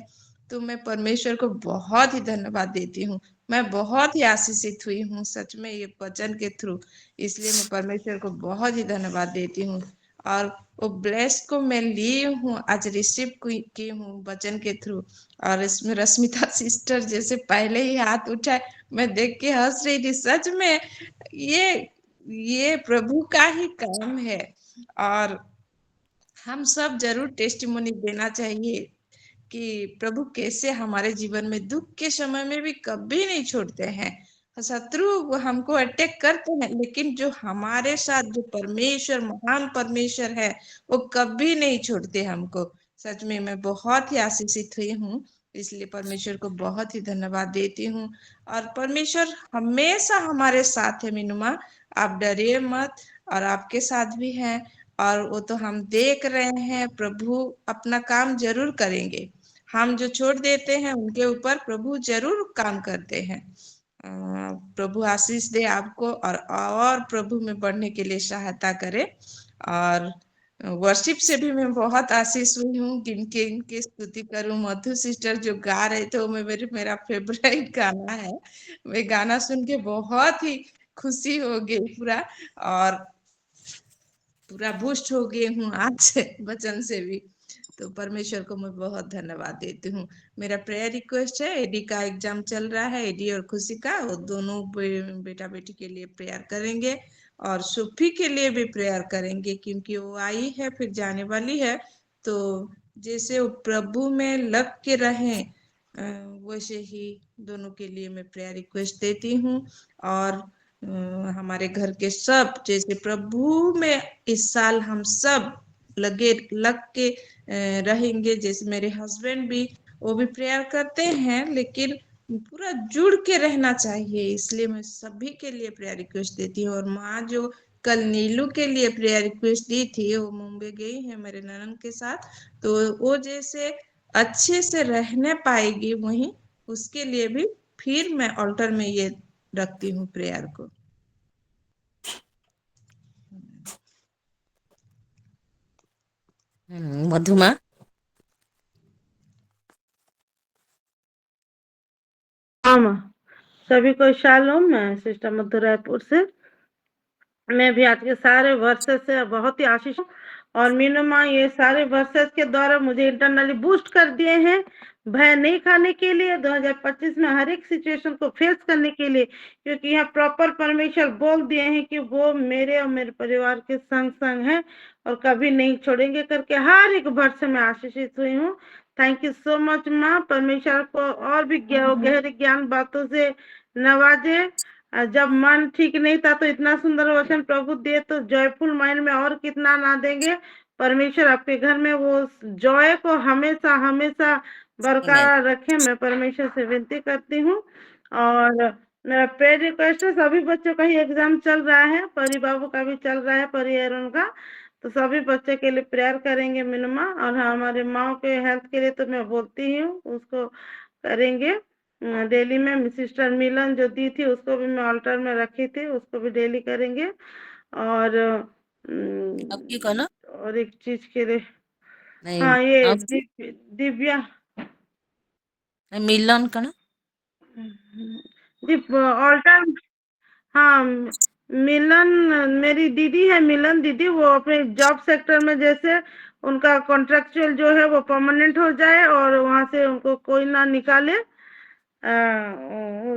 तो मैं परमेश्वर को बहुत ही धन्यवाद देती हूँ। मैं बहुत ही आशीषित हुई हूँ सच में ये वचन के थ्रू, इसलिए मैं परमेश्वर को बहुत ही धन्यवाद देती हूँ। और वो ब्लेस को मैं ली हूँ, आज रिसीव की हूँ वचन के थ्रू। और इसमें रश्मिता सिस्टर जैसे पहले ही हाथ उठाए, मैं देख के हंस रही थी। सच में ये प्रभु का ही काम है और हम सब जरूर टेस्टिमोनी देना चाहिए कि प्रभु कैसे हमारे जीवन में दुख के समय में भी कभी नहीं छोड़ते हैं। शत्रु वो हमको अटैक करते हैं, लेकिन जो हमारे साथ जो परमेश्वर महान परमेश्वर है वो कभी नहीं छोड़ते हमको। सच में मैं बहुत ही आशीषित हुई हूँ, इसलिए परमेश्वर को बहुत ही धन्यवाद देती हूँ। और परमेश्वर हमेशा हमारे साथ है मीनुमा, आप डरिए मत, और आपके साथ भी है। और वो तो हम देख रहे हैं, प्रभु अपना काम जरूर करेंगे। हम जो छोड़ देते हैं उनके ऊपर प्रभु जरूर काम करते हैं। प्रभु आशीष दे आपको और प्रभु में बढ़ने के लिए सहायता करे। और वर्शिप से भी मैं बहुत आशीष हुई हूँ। किनके इनके स्तुति करूं, मधु सिस्टर जो गा रहे थे वो मेरा फेवरेट गाना है। मैं गाना सुन के बहुत ही खुशी हो गई पूरा, और पूरा बूस्ट हो गई हूँ आज से वचन से भी। तो परमेश्वर को मैं बहुत धन्यवाद देती हूँ। मेरा प्रेयर रिक्वेस्ट है, एडी का एग्जाम चल रहा है, एडी और खुशी का, वो दोनों बेटा बेटी के लिए प्रेयर करेंगे। और सुफी के लिए भी प्रेयर करेंगे क्योंकि वो आई है फिर जाने वाली है। तो जैसे वो प्रभु में लग के रहें, वैसे ही दोनों के लिए मैं प्रेयर रिक्वेस्ट देती हूँ। और हमारे घर के सब जैसे प्रभु में इस साल हम सब लग के रहेंगे। जैसे मेरे हस्बैंड भी, वो भी प्रेयर करते हैं, लेकिन पूरा जुड़ के रहना चाहिए, इसलिए मैं सभी के लिए प्रेयर रिक्वेस्ट देती हूँ। और माँ जो कल नीलू के लिए प्रेयर रिक्वेस्ट दी थी, वो मुंबई गई है मेरे ननद के साथ, तो वो जैसे अच्छे से रहने पाएगी वहीं, उसके लिए भी फिर मैं ऑल्टर में ये रखती हूँ प्रेयर को। मधुमा। हाँ माँ, सभी को शालोम। मैं सिस्टर मधु रायपुर से। मैं भी आज के सारे वर्सेस से बहुत ही आशीष, और मीनू माँ ये सारे वर्सेस के द्वारा मुझे इंटरनली बूस्ट कर दिए हैं, भय नहीं खाने के लिए, 2025 में हर एक सिचुएशन को फेस करने के लिए, क्योंकि यहाँ प्रॉपर परमेश्वर बोल दिए हैं कि वो मेरे और मेरे परिवार के संग संग हैं और कभी नहीं छोड़ेंगे करके। हर एक वर्ष में आशीषित हुई हूँ। थैंक यू सो मच माँ। परमेश्वर को और भी गहरे ज्ञान बातों से नवाजे। जब मन ठीक नहीं था तो इतना सुंदर वचन प्रभु दिए, तो जॉयफुल माइंड में और कितना ना देंगे। परमेश्वर आपके घर में वो जॉय को हमेशा हमेशा बरकरार रखे, मैं परमेश्वर से विनती करती हूँ। और मेरा प्रेयर रिक्वेस्ट है, सभी बच्चों का ही एग्जाम चल रहा है, परी बाबू का भी चल रहा है, परी अरुण का, तो सभी बच्चे के लिए प्रेयर करेंगे मिनुमा। और हमारे माँ के हेल्थ के लिए तो मैं बोलती हूँ, उसको करेंगे डेली में। सिस्टर मिलन जो दी थी उसको भी मैं ऑल्टर में रखी थी, उसको भी डेली करेंगे। और आपकी को ना और एक चीज के लिए, नहीं हाँ ये आप दिव्या मिलन का ना ऑल्टर, हाँ मिलन मेरी दीदी है, मिलन दीदी, वो अपने जॉब सेक्टर में जैसे उनका कॉन्ट्रेक्चुअल जो है वो परमानेंट हो जाए और वहां से उनको कोई ना निकाले।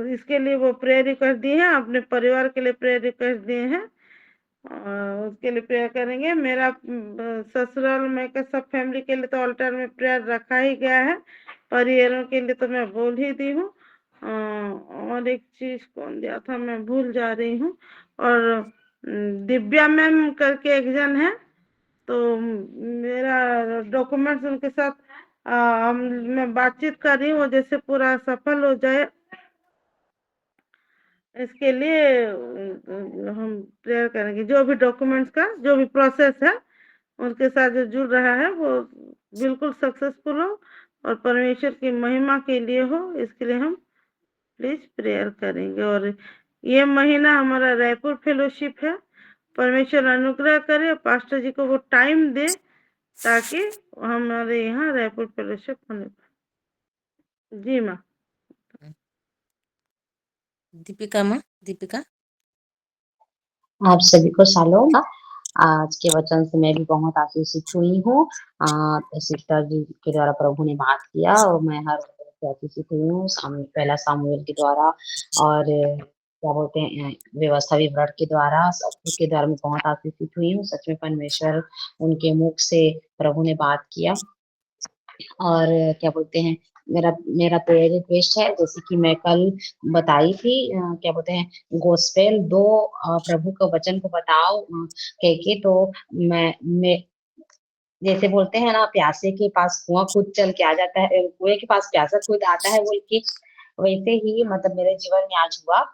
इसके लिए वो प्रेयर रिक्वेस्ट दिए हैं, अपने परिवार के लिए प्रेयर रिक्वेस्ट दिए हैं, उसके लिए प्रेयर करेंगे। मेरा ससुराल में का सब फैमिली के लिए तो ऑल्टर में प्रेयर रखा ही गया है, परिवारों के लिए तो मैं बोल ही दी हूँ। और एक चीज कौन दिया था मैं भूल जा रही हूँ। और दिव्या मैम करके एक जन है, तो मेरा डॉक्यूमेंट्स उनके साथ मैं बातचीत कर रही हूँ, जैसे पूरा सफल हो जाए इसके लिए हम प्रेयर करेंगे। जो भी डॉक्यूमेंट्स का जो भी प्रोसेस है उनके साथ जो जुड़ रहा है वो बिल्कुल सक्सेसफुल हो और परमेश्वर की महिमा के लिए हो, इसके लिए हम प्लीज प्रेयर करेंगे। और ये महीना हमारा रायपुर फेलोशिप है, परमेश्वर अनुग्रह करे, पास्टर जी को वो टाइम दे ताकि हमारे यहाँ रायपुर फेलोशिप होने पाए। जी माँ। दीपिका माँ, दीपिका। आप सभी को शालोम। आज के वचन से मैं भी बहुत आशीषित हुई हूँ। सिस्टर जी के द्वारा प्रभु ने बात किया और मैं हर वचन से आशीषित हुई हूँ। पहला सामुएल के द्वारा और क्या बोलते हैं व्यवस्था विवरण के द्वारा, सब के द्वारा मैं बहुत आशीषित हुई हूँ। सच में परमेश्वर उनके मुख से प्रभु ने बात किया। और क्या बोलते हैं मेरा मेरा प्रेयर रिक्वेस्ट है, जैसे कि मैं कल बताई थी, क्या बोलते हैं गोस्पेल 2 प्रभु के वचन को बताओ कह के, तो मैं जैसे बोलते हैं ना, प्यासे के पास कुआं खुद चल के आ जाता है, कुएं के पास प्यासा खुद आता है बोल के, वैसे ही मतलब मेरे जीवन में आज हुआ।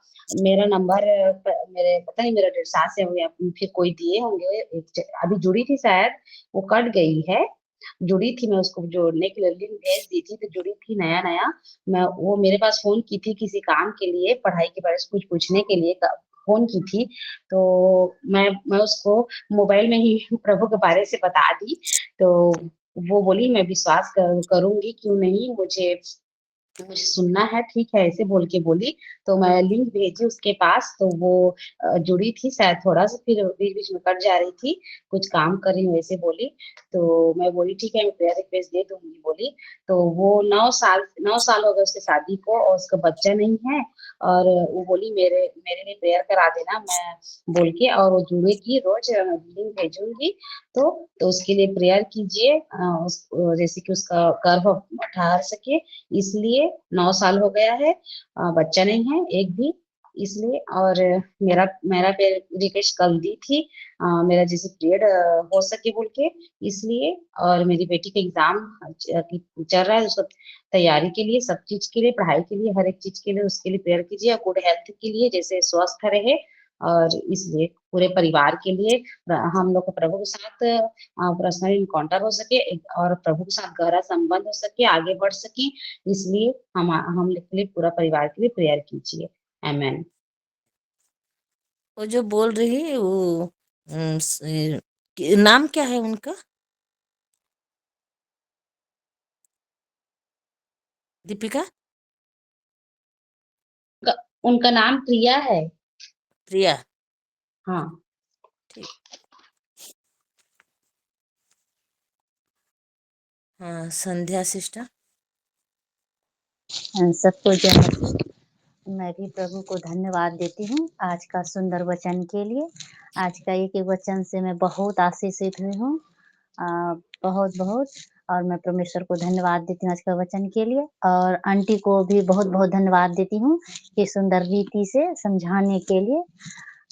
मेरा नंबर मेरे पता नहीं मेरा 1.5 साल से हुए, फिर कोई दिए होंगे, अभी जुड़ी थी शायद, वो कट गई है। जुड़ी थी, मैं उसको जोड़ने के लिए लिंक भेज दी थी, तो जुड़ी थी नया नया। वो मेरे पास फोन की थी किसी काम के लिए, पढ़ाई के बारे में कुछ पूछने के लिए फोन की थी। तो मैं उसको मोबाइल में ही प्रभु के बारे से बता दी। तो वो बोली मैं विश्वास करूंगी, क्यों नहीं, मुझे सुनना है, ठीक है, ऐसे बोल के बोली। तो मैं लिंक भेजी उसके पास, तो वो जुड़ी थी शायद थोड़ा सा, फिर बीच बीच में कट जा रही थी, कुछ काम कर रही हूँ वैसे बोली। तो मैं बोली ठीक है, मैं प्रेयर रिक्वेस्ट दे दूंगी बोली। तो वो 9 साल हो गए उसके शादी को और उसका बच्चा नहीं है। और वो बोली मेरे मेरे लिए प्रेयर करा देना, मैं बोल के, और वो जुड़ेगी रोज, लिंक भेजूंगी। तो उसके लिए प्रेयर कीजिए, जैसे कि उसका गर्भ ठहर सके, इसलिए 9 साल हो गया है, बच्चा नहीं है एक भी, इसलिए। और मेरा मेरा रिक्वेस्ट कल दी थी, मेरा जैसे पीरियड हो सके बोल के, इसलिए। और मेरी बेटी का एग्जाम चल रहा है, उसको तैयारी के लिए, सब चीज के लिए, पढ़ाई के लिए, हर एक चीज के लिए उसके लिए प्रेयर कीजिए, गुड हेल्थ के लिए, जैसे स्वस्थ रहे। और इसलिए पूरे परिवार के लिए हम लोग को प्रभु के साथ पर्सनल इनकाउंटर हो सके, और प्रभु के साथ गहरा संबंध हो सके, आगे बढ़ सके, इसलिए हम लोग के लिए, पूरा परिवार के लिए प्रेयर कीजिए। आमेन। वो जो बोल रही है वो नाम क्या है उनका, दीपिका? उनका नाम प्रिया है। प्रिया। हाँ। ठीक। हाँ, संध्या सिस्टर। सबको जय मसीह। मैं भी प्रभु को धन्यवाद देती हूँ आज का सुंदर वचन के लिए। आज का एक एक वचन से मैं बहुत आशीषित हुई हूँ, बहुत बहुत। और मैं परमेश्वर को धन्यवाद देती हूँ आज का वचन के लिए, और आंटी को भी बहुत बहुत धन्यवाद देती हूँ कि सुंदर रीति से समझाने के लिए।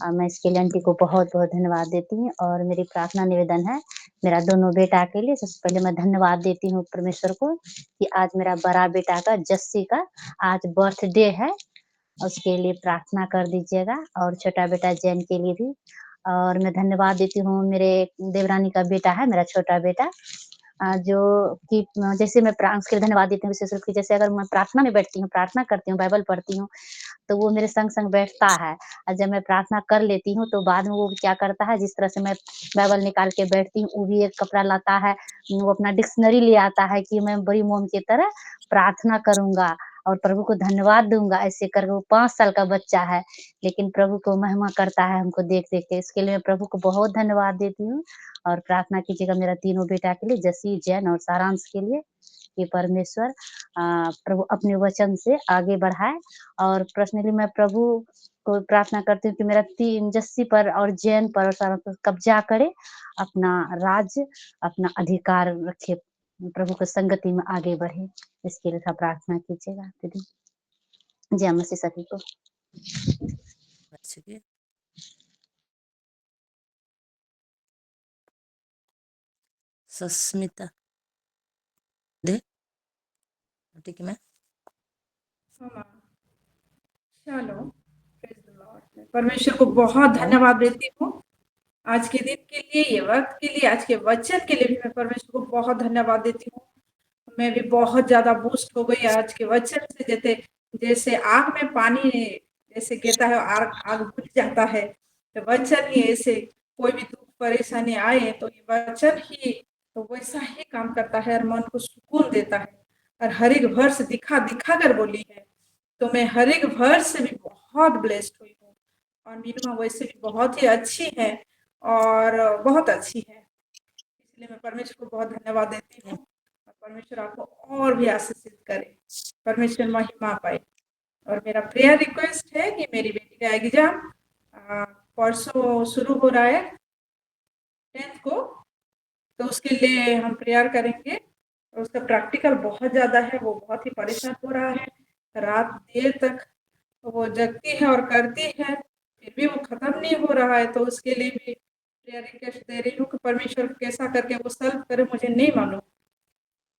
मैं इसके लिए आंटी को बहुत बहुत धन्यवाद देती हूँ। और मेरी प्रार्थना निवेदन है मेरा दोनों बेटा के लिए। सबसे पहले मैं धन्यवाद देती हूँ परमेश्वर को कि आज मेरा बड़ा बेटा का, जस्सी का, आज बर्थडे है, उसके लिए प्रार्थना कर दीजिएगा, और छोटा बेटा जैन के लिए भी। और मैं धन्यवाद देती हूँ मेरे देवरानी का बेटा है, मेरा छोटा बेटा, जो कि जैसे मैं उसके लिए धन्यवाद देती हूँ विशेष रूप से, जैसे अगर मैं प्रार्थना में बैठती हूँ, प्रार्थना करती हूँ, बाइबल पढ़ती हूँ, तो वो मेरे संग संग बैठता है। और जब मैं प्रार्थना कर लेती हूँ तो बाद में वो क्या करता है, जिस तरह से मैं बाइबल निकाल के बैठती हूँ, वो भी एक कपड़ा लाता है, वो अपना डिक्शनरी ले आता है कि मैं बड़ी मोम की तरह प्रार्थना करूंगा और प्रभु को धन्यवाद दूंगा। ऐसे कर वो 5 साल का बच्चा है, लेकिन प्रभु को महिमा करता है हमको देख देख के। इसके लिए मैं प्रभु को बहुत धन्यवाद देती हूँ। और प्रार्थना कीजिएगा मेरा तीनों बेटा के लिए, जसी, जैन और सारांश के लिए, कि परमेश्वर प्रभु अपने वचन से आगे बढ़ाए। और पर्सनली मैं प्रभु को प्रार्थना करती हूँ कि मेरा जस्सी पर और जैन पर और सारा पर कब्जा करे, अपना राज्य, अपना अधिकार रखे, प्रभु की संगति में आगे बढ़े। इसके लिए प्रार्थना कीजिएगा दीदी। जय मसीह सभी को। अच्छी सस्मिता दे ठीक है मैं चलो, प्रेज़ द लॉर्ड। मैं परमेश्वर को बहुत धन्यवाद देती हूँ आज के दिन के लिए, ये वक्त के लिए, आज के वचन के लिए भी मैं परमेश्वर को बहुत धन्यवाद देती हूँ। मैं भी बहुत ज़्यादा बूस्ट हो गई आज के वचन से, जैसे जैसे आग में पानी जैसे गिरता है, आग आग बुझ जाता है, तो वचन ही ऐसे कोई भी दुख परेशानी आए तो ये वचन ही तो वैसा ही काम करता है और मन को सुकून देता है। और हर एक वर्ष दिखा दिखा कर बोली है, तो मैं हर एक वर्ष से भी बहुत ब्लेस्ड हुई हूँ। और मीनू वैसे भी बहुत ही अच्छी है और बहुत अच्छी है, इसलिए मैं परमेश्वर को बहुत धन्यवाद देती हूँ। और परमेश्वर आपको और भी आशीषित करे, परमेश्वर महिमा पाए। और मेरा प्रेयर रिक्वेस्ट है कि मेरी बेटी का एग्जाम परसों शुरू हो रहा है 10th को, तो उसके लिए हम प्रेयर करेंगे। और उसका प्रैक्टिकल बहुत ज़्यादा है, वो बहुत ही परेशान हो रहा है, रात देर तक वो जगती है और करती है, फिर भी वो ख़त्म नहीं हो रहा है। तो उसके लिए भी प्रेयर रिक्वेस्ट दे रही हूँ कि परमेश्वर कैसा करके वो सॉल्व करे, मुझे नहीं मालूम।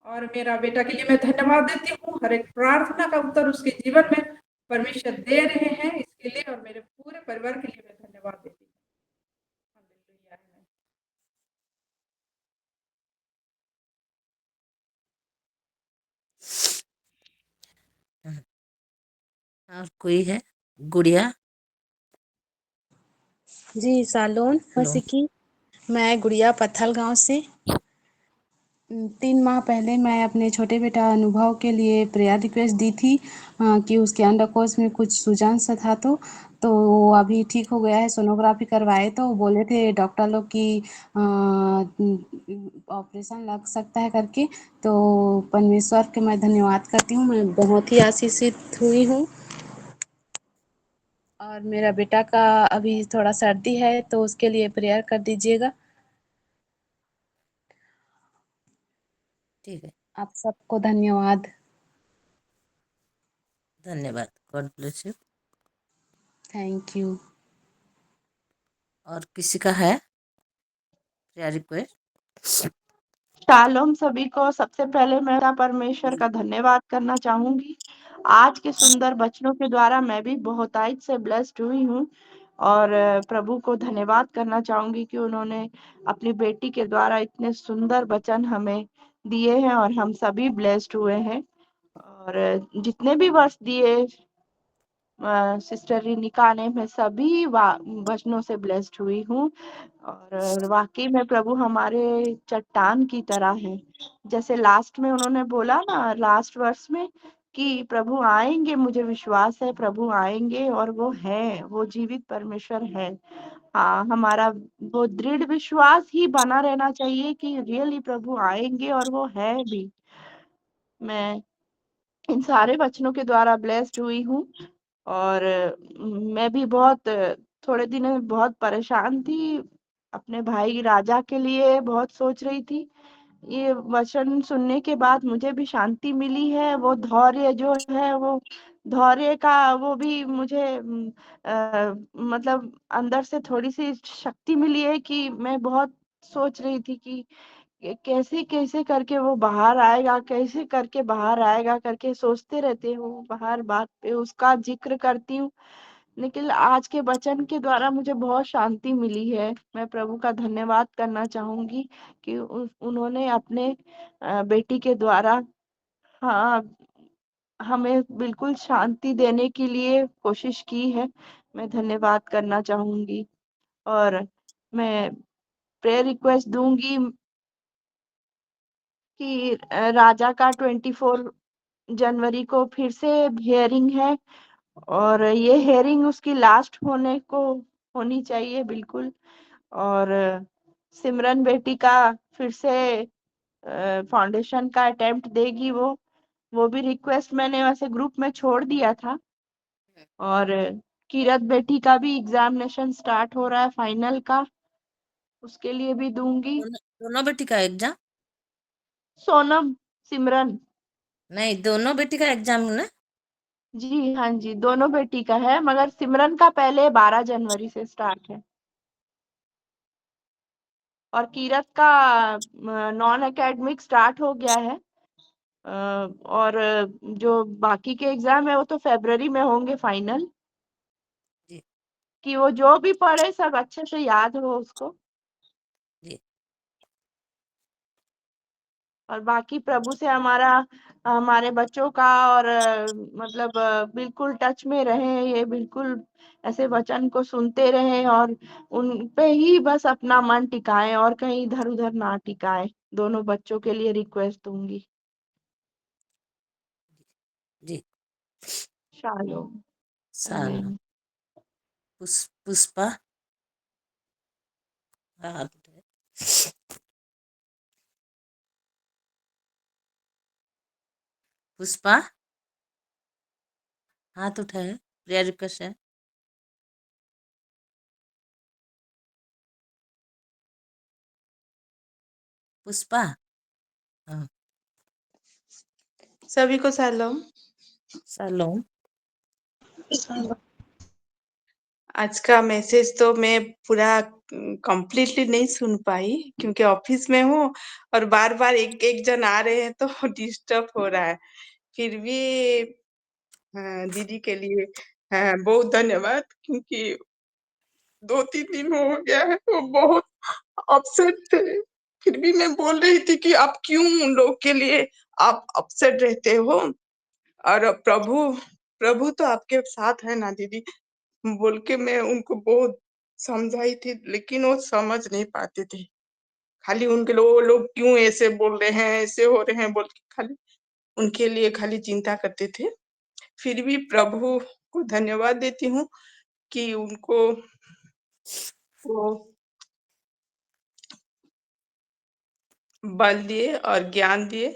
और मेरा बेटा के लिए मैं धन्यवाद देती हूँ, हर एक प्रार्थना का उत्तर उसके जीवन में परमेश्वर दे रहे हैं, इसके लिए और मेरे पूरे परिवार के लिए मैं धन्यवाद देती हूँ। हालेलुया, आमीन। और कोई है गुड़िया जी सालोन हेलो मौसीकी, मैं गुड़िया पत्थल गांव से 3 माह पहले मैं अपने छोटे बेटा अनुभव के लिए प्रेयर रिक्वेस्ट दी थी कि उसके अंडकोश में कुछ सूजन सा था, तो वो अभी ठीक हो गया है। सोनोग्राफी करवाए तो बोले थे डॉक्टर लोग कि ऑपरेशन लग सकता है करके। तो परमेश्वर के मैं धन्यवाद करती हूँ, मैं बहुत ही आशीषित हुई हूँ। और मेरा बेटा का अभी थोड़ा सर्दी है तो उसके लिए प्रेयर कर दीजिएगा। ठीक है आप सबको धन्यवाद। धन्यवाद God bless you. Thank you. और किसी का है प्रेयर रिक्वेस्ट? शालोम सभी को। सबसे पहले मेरा परमेश्वर का धन्यवाद करना चाहूंगी। आज के सुंदर वचनों के द्वारा मैं भी बहुतायत से ब्लेस्ड हुई हूँ और प्रभु को धन्यवाद करना चाहूंगी कि उन्होंने अपनी बेटी के द्वारा इतने सुंदर वचन हमें दिए हैं और हम सभी ब्लेस्ड हुए हैं। और जितने भी वर्ष दिए सिस्टर रिनिका ने, मैं सभी वचनों से ब्लेस्ड हुई हूँ। और वाकई में प्रभु हमारे चट्टान की तरह है। जैसे लास्ट में उन्होंने बोला ना, लास्ट वर्ष में, कि प्रभु आएंगे, मुझे विश्वास है प्रभु आएंगे और वो है, वो जीवित परमेश्वर है। हाँ, हमारा वो दृढ़ विश्वास ही बना रहना चाहिए कि रियली प्रभु आएंगे और वो है भी। मैं इन सारे वचनों के द्वारा ब्लेस्ड हुई हूँ। और मैं भी बहुत थोड़े दिनों में बहुत परेशान थी, अपने भाई राजा के लिए बहुत सोच रही थी। ये वचन सुनने के बाद मुझे भी शांति मिली है। वो धैर्य जो है, वो धैर्य का वो भी मुझे मतलब अंदर से थोड़ी सी शक्ति मिली है कि मैं बहुत सोच रही थी कि कैसे कैसे करके वो बाहर आएगा, कैसे करके बाहर आएगा करके सोचते रहते हूँ। बाहर बात पे उसका जिक्र करती हूँ, लेकिन आज के वचन के द्वारा मुझे बहुत शांति मिली है। मैं प्रभु का धन्यवाद करना चाहूंगी कि उन्होंने अपने बेटी के द्वारा, हाँ, हमें बिल्कुल शांति देने के लिए कोशिश की है। मैं धन्यवाद करना चाहूंगी। और मैं प्रेयर रिक्वेस्ट दूंगी कि राजा का 24 जनवरी को फिर से हियरिंग है और ये हियरिंग उसकी लास्ट होने को होनी चाहिए बिल्कुल। और सिमरन बेटी का फिर से फाउंडेशन का अटेम्प्ट देगी। वो भी रिक्वेस्ट मैंने वैसे ग्रुप में छोड़ दिया था। और किरत बेटी का भी एग्जामिनेशन स्टार्ट हो रहा है फाइनल का, उसके लिए भी दूंगी। दोनों बेटी का एग्जाम? सोनम, सिमरन। नहीं, दोनों बेटी का एग्जाम ना? जी हाँ जी, दोनों बेटी का है, मगर सिमरन का पहले 12 जनवरी से स्टार्ट है। और कीरत का नॉन एकेडमिक स्टार्ट हो गया है। और जो बाकी के एग्जाम है वो तो फरवरी में होंगे फाइनल। जी कि वो जो भी पढ़े सब अच्छे से याद हो उसको। जी और बाकी प्रभु से हमारे बच्चों का और मतलब बिल्कुल टच में रहे, ये बिल्कुल ऐसे वचन को सुनते रहे और उन पे ही बस अपना मन टिकाए और कहीं इधर उधर ना टिकाए। दोनों बच्चों के लिए रिक्वेस्ट दूंगी। जी शालोम। सालों। आमीन। पुष्पा हाथ उठाए। पुष्पा हाथ उठाए, प्रेयर रिक्वेस्ट है। पुष्पा हाँ सभी को सलाम। सालों। आज का मैसेज तो मैं पूरा कंप्लीटली नहीं सुन पाई क्योंकि ऑफिस में हूँ और बार बार एक एक जन आ रहे हैं तो डिस्टर्ब हो रहा है। फिर भी दीदी के लिए बहुत धन्यवाद क्योंकि 2-3 दिन हो गया है वो बहुत अपसेट थे। फिर भी मैं बोल रही थी कि आप क्यों उन लोग के लिए आप अपसेट रहते हो और प्रभु तो आपके साथ है ना दीदी, बोल के मैं उनको बहुत समझाई थी लेकिन वो समझ नहीं पाते थे। खाली उनके वो लोग क्यों ऐसे बोल रहे हैं, ऐसे हो रहे हैं बोल के खाली उनके लिए खाली चिंता करते थे। फिर भी प्रभु को धन्यवाद देती हूँ कि उनको वो बल दिए और ज्ञान दिए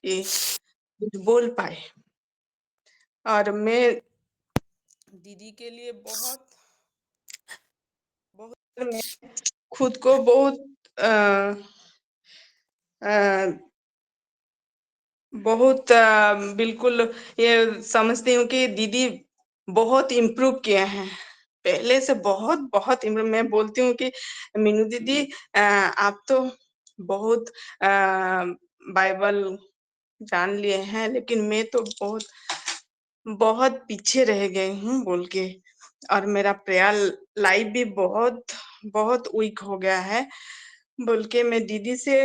कि कुछ बोल पाए। और मैं दीदी के लिए बहुत मैं खुद को बहुत बिल्कुल ये समझती हूँ कि दीदी बहुत इम्प्रूव किए हैं पहले से, बहुत इम्प्रूव। मैं बोलती हूँ कि मीनू दीदी आप तो बहुत बाइबल जान लिए हैं लेकिन मैं तो बहुत पीछे रह गई हूँ बोल के। और मेरा प्रेयर लाइफ भी बहुत वीक हो गया है बोल के मैं दीदी से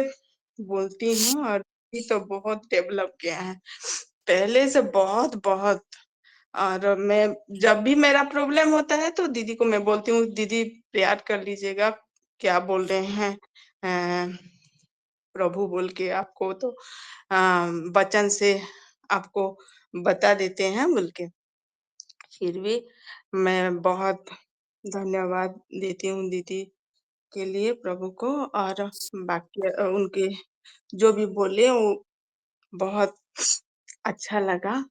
बोलती हूँ और दीदी तो बहुत डेवलप किया है पहले से बहुत। और मैं जब भी मेरा प्रॉब्लम होता है तो दीदी को मैं बोलती हूँ दीदी प्रेयर कर लीजिएगा, क्या बोल रहे हैं प्रभु बोल के आपको तो वचन से आपको बता देते हैं बोल के। फिर भी मैं बहुत धन्यवाद देती हूँ दीदी के लिए प्रभु को। और बाकी उनके जो भी बोले वो बहुत अच्छा लगा।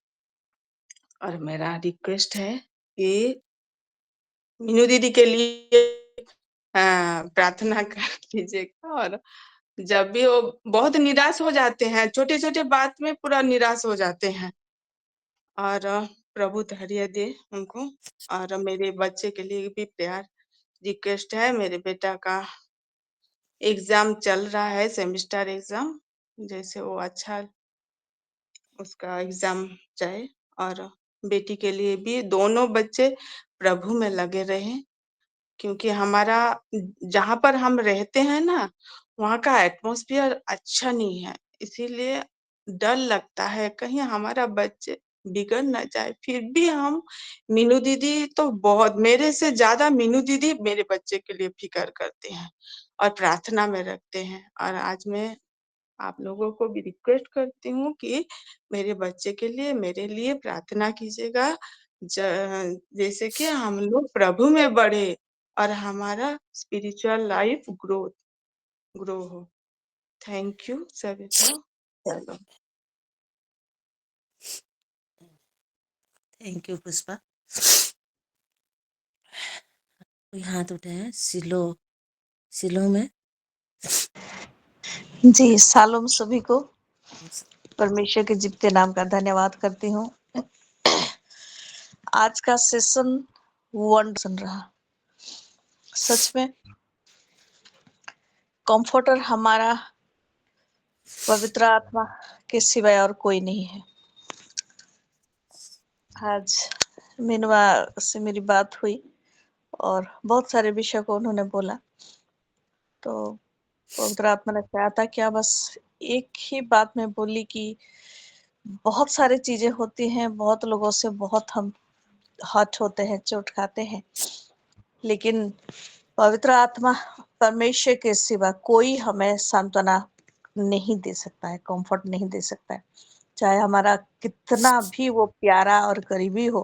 और मेरा रिक्वेस्ट है कि मीनू दीदी के लिए प्रार्थना कर लीजिएगा। और जब भी वो बहुत निराश हो जाते हैं, छोटे-छोटे बात में पूरा निराश हो जाते हैं और प्रभु धैर्य दे उनको। और मेरे बच्चे के लिए भी प्यार रिक्वेस्ट है। मेरे बेटा का एग्जाम चल रहा है, सेमेस्टर एग्जाम, जैसे वो अच्छा उसका एग्जाम जाए। और बेटी के लिए भी दोनों बच्चे प्रभु में लगे रहें क्योंकि हमारा जहाँ पर हम रहते हैं ना वहाँ का एटमॉस्फेयर अच्छा नहीं है, इसीलिए डर लगता है कहीं हमारा बच्चे बिगड़ ना जाए। फिर भी हम मीनू दीदी तो बहुत मेरे से ज्यादा मीनू दीदी मेरे बच्चे के लिए फिक्र करते हैं और प्रार्थना में रखते हैं। और आज मैं आप लोगों को भी रिक्वेस्ट करती हूँ कि मेरे बच्चे के लिए मेरे लिए प्रार्थना कीजिएगा जैसे कि हम लोग प्रभु में बढ़े और हमारा स्पिरिचुअल लाइफ ग्रो हो। थैंक यू सभी को। चलो थैंक यू पुष्पा। कोई हाथ उठे हैं सिलो में। जी सालों सभी को परमेश्वर के जीवते नाम का धन्यवाद करती हूँ। आज का सेशन वंडर रहा, सच में कंफर्टर हमारा पवित्र आत्मा के सिवाय और कोई नहीं है। आज मीनवा से मेरी बात हुई और बहुत सारे विषय को उन्होंने बोला, तो पवित्र आत्मा ने कहा था क्या बस एक ही बात में बोली कि बहुत सारी चीजें होती हैं, बहुत लोगों से बहुत हम हर्ट होते हैं, चोट खाते हैं, लेकिन पवित्र आत्मा परमेश्वर के सिवा कोई हमें सांत्वना नहीं दे सकता है, कंफर्ट नहीं दे सकता है। चाहे हमारा कितना भी वो प्यारा और करीबी हो,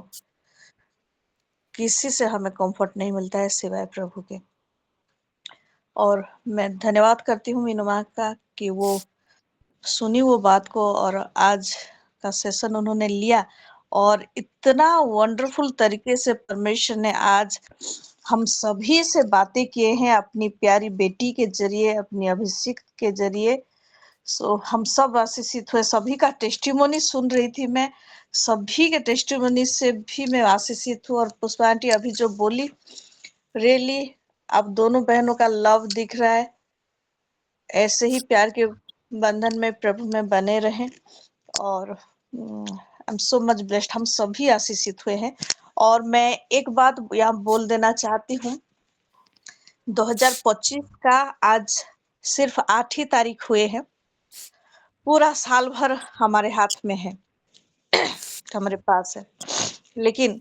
किसी से हमें कंफर्ट नहीं मिलता है सिवाय प्रभु के। और मैं धन्यवाद करती हूँ मीनुमा का कि वो सुनी वो बात को और आज का सेशन उन्होंने लिया और इतना वंडरफुल तरीके से परमेश्वर ने आज हम सभी से बातें किए हैं अपनी प्यारी बेटी के जरिए, अपनी अभिषेक के जरिए। सो हम सब आशीषित हुए। सभी का टेस्टिमोनी सुन रही थी मैं, सभी के टेस्टिमोनी से भी मैं आशीषित हूँ। और पुष्पा आंटी अभी जो बोली, रियली अब दोनों बहनों का लव दिख रहा है। ऐसे ही प्यार के बंधन में प्रभु में बने रहें और आई एम सो मच ब्लेस्ड। हम सभी आशीषित हुए हैं। और मैं एक बात यहाँ बोल देना चाहती हूँ, 2025 का आज सिर्फ 8 ही तारीख हुए हैं, पूरा साल भर हमारे हाथ में है, हमारे पास है, लेकिन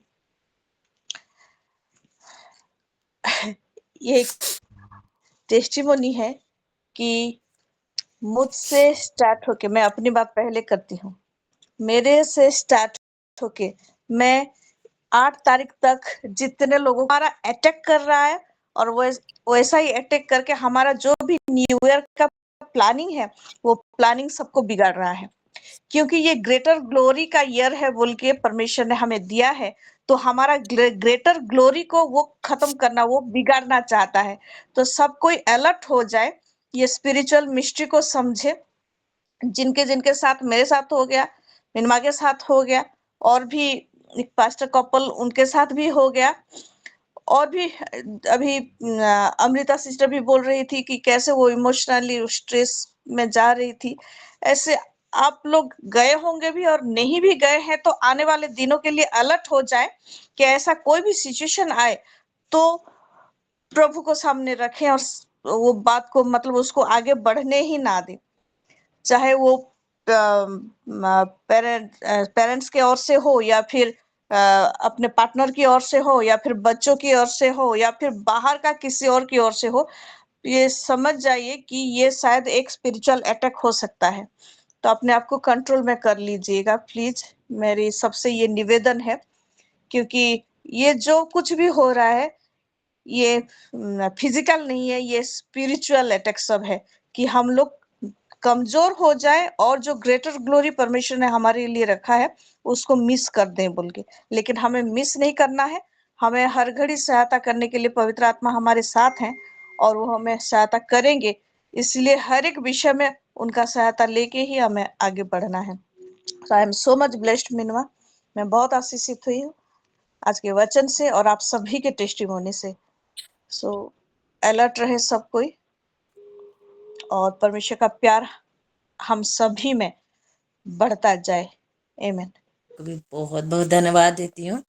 ये एक टेस्टिमोनी है कि मुझसे स्टार्ट होके, मैं अपनी बात पहले करती हूँ, मेरे से स्टार्ट होके मैं 8 तारीख तक जितने लोगों हमारा अटैक कर रहा है और वैसा ही अटैक करके हमारा जो भी न्यू ईयर का प्लानिंग है वो प्लानिंग सबको बिगाड़ रहा है। क्योंकि ये ग्रेटर ग्लोरी का ईयर है बोल के परमेश्वर ने हमें दिया है, तो हमारा ग्रेटर ग्लोरी को वो खत्म करना, वो बिगाड़ना चाहता है। तो सब कोई अलर्ट हो जाए, ये स्पिरिचुअल मिस्ट्री को समझे। जिनके जिनके साथ मेरे साथ हो गया, मिनमा के साथ हो गया, और भी एक पास्टर कपल उनके साथ भी हो गया, और भी अभी अमृता सिस्टर भी बोल रही थी कि कैसे वो इमोशनली स्ट्रेस में जा रही थी। ऐसे आप लोग गए होंगे भी और नहीं भी गए हैं तो आने वाले दिनों के लिए अलर्ट हो जाए कि ऐसा कोई भी सिचुएशन आए तो प्रभु को सामने रखें और वो बात को मतलब उसको आगे बढ़ने ही ना दें। चाहे वो पेरेंट्स के ओर से हो या फिर अपने पार्टनर की ओर से हो या फिर बच्चों की ओर से हो या फिर बाहर का किसी और की ओर से हो, ये समझ जाइए कि ये शायद एक स्पिरिचुअल अटैक हो सकता है। तो अपने आप को कंट्रोल में कर लीजिएगा प्लीज, मेरी सबसे ये निवेदन है। क्योंकि ये जो कुछ भी हो रहा है ये फिजिकल नहीं है, ये स्पिरिचुअल अटैक सब है कि हम लोग कमजोर हो जाए और जो ग्रेटर ग्लोरी परमेश्वर ने हमारे लिए रखा है उसको मिस कर दें बोल के। लेकिन हमें मिस नहीं करना है, हमें हर घड़ी सहायता करने के लिए पवित्र आत्मा हमारे साथ हैं और वो हमें सहायता करेंगे। इसलिए हर एक विषय में उनका सहायता लेके ही हमें आगे बढ़ना है। So I am so much blessed मिनवा, मैं बहुत आशीषित हुई हूँ आज के वचन से और आप सभी के टेस्टिमोनी से। सो अलर्ट रहे सब कोई और परमेश्वर का प्यार हम सभी में बढ़ता जाए। आमीन। भी बहुत बहुत धन्यवाद देती हूँ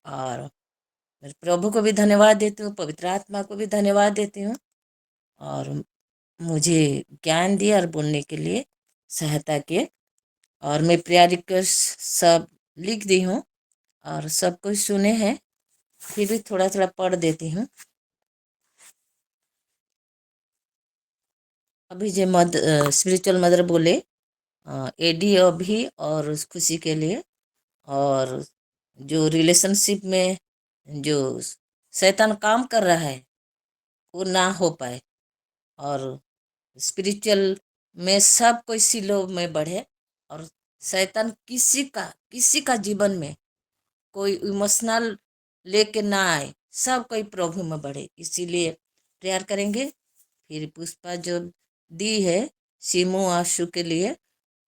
और मेरे प्रभु को भी धन्यवाद देती हूँ, पवित्र आत्मा को भी धन्यवाद देती हूँ और मुझे ज्ञान दिया और बोलने के लिए सहायता किए। और मैं प्रेयर रिक्वेस्ट सब लिख दी हूँ और सब कुछ सुने हैं, फिर भी थोड़ा थोड़ा पढ़ देती हूँ। अभी जो स्पिरिचुअल मदर बोले एडी अभी और उस खुशी के लिए, और जो रिलेशनशिप में जो शैतान काम कर रहा है वो ना हो पाए और स्पिरिचुअल में सब कोई सिलो में बढ़े और शैतान किसी का जीवन में कोई इमोशनल लेके ना आए, सब कोई प्रभु में बढ़े। इसीलिए प्रेयर करेंगे। फिर पुष्पा जो दी है सीमू आशु के लिए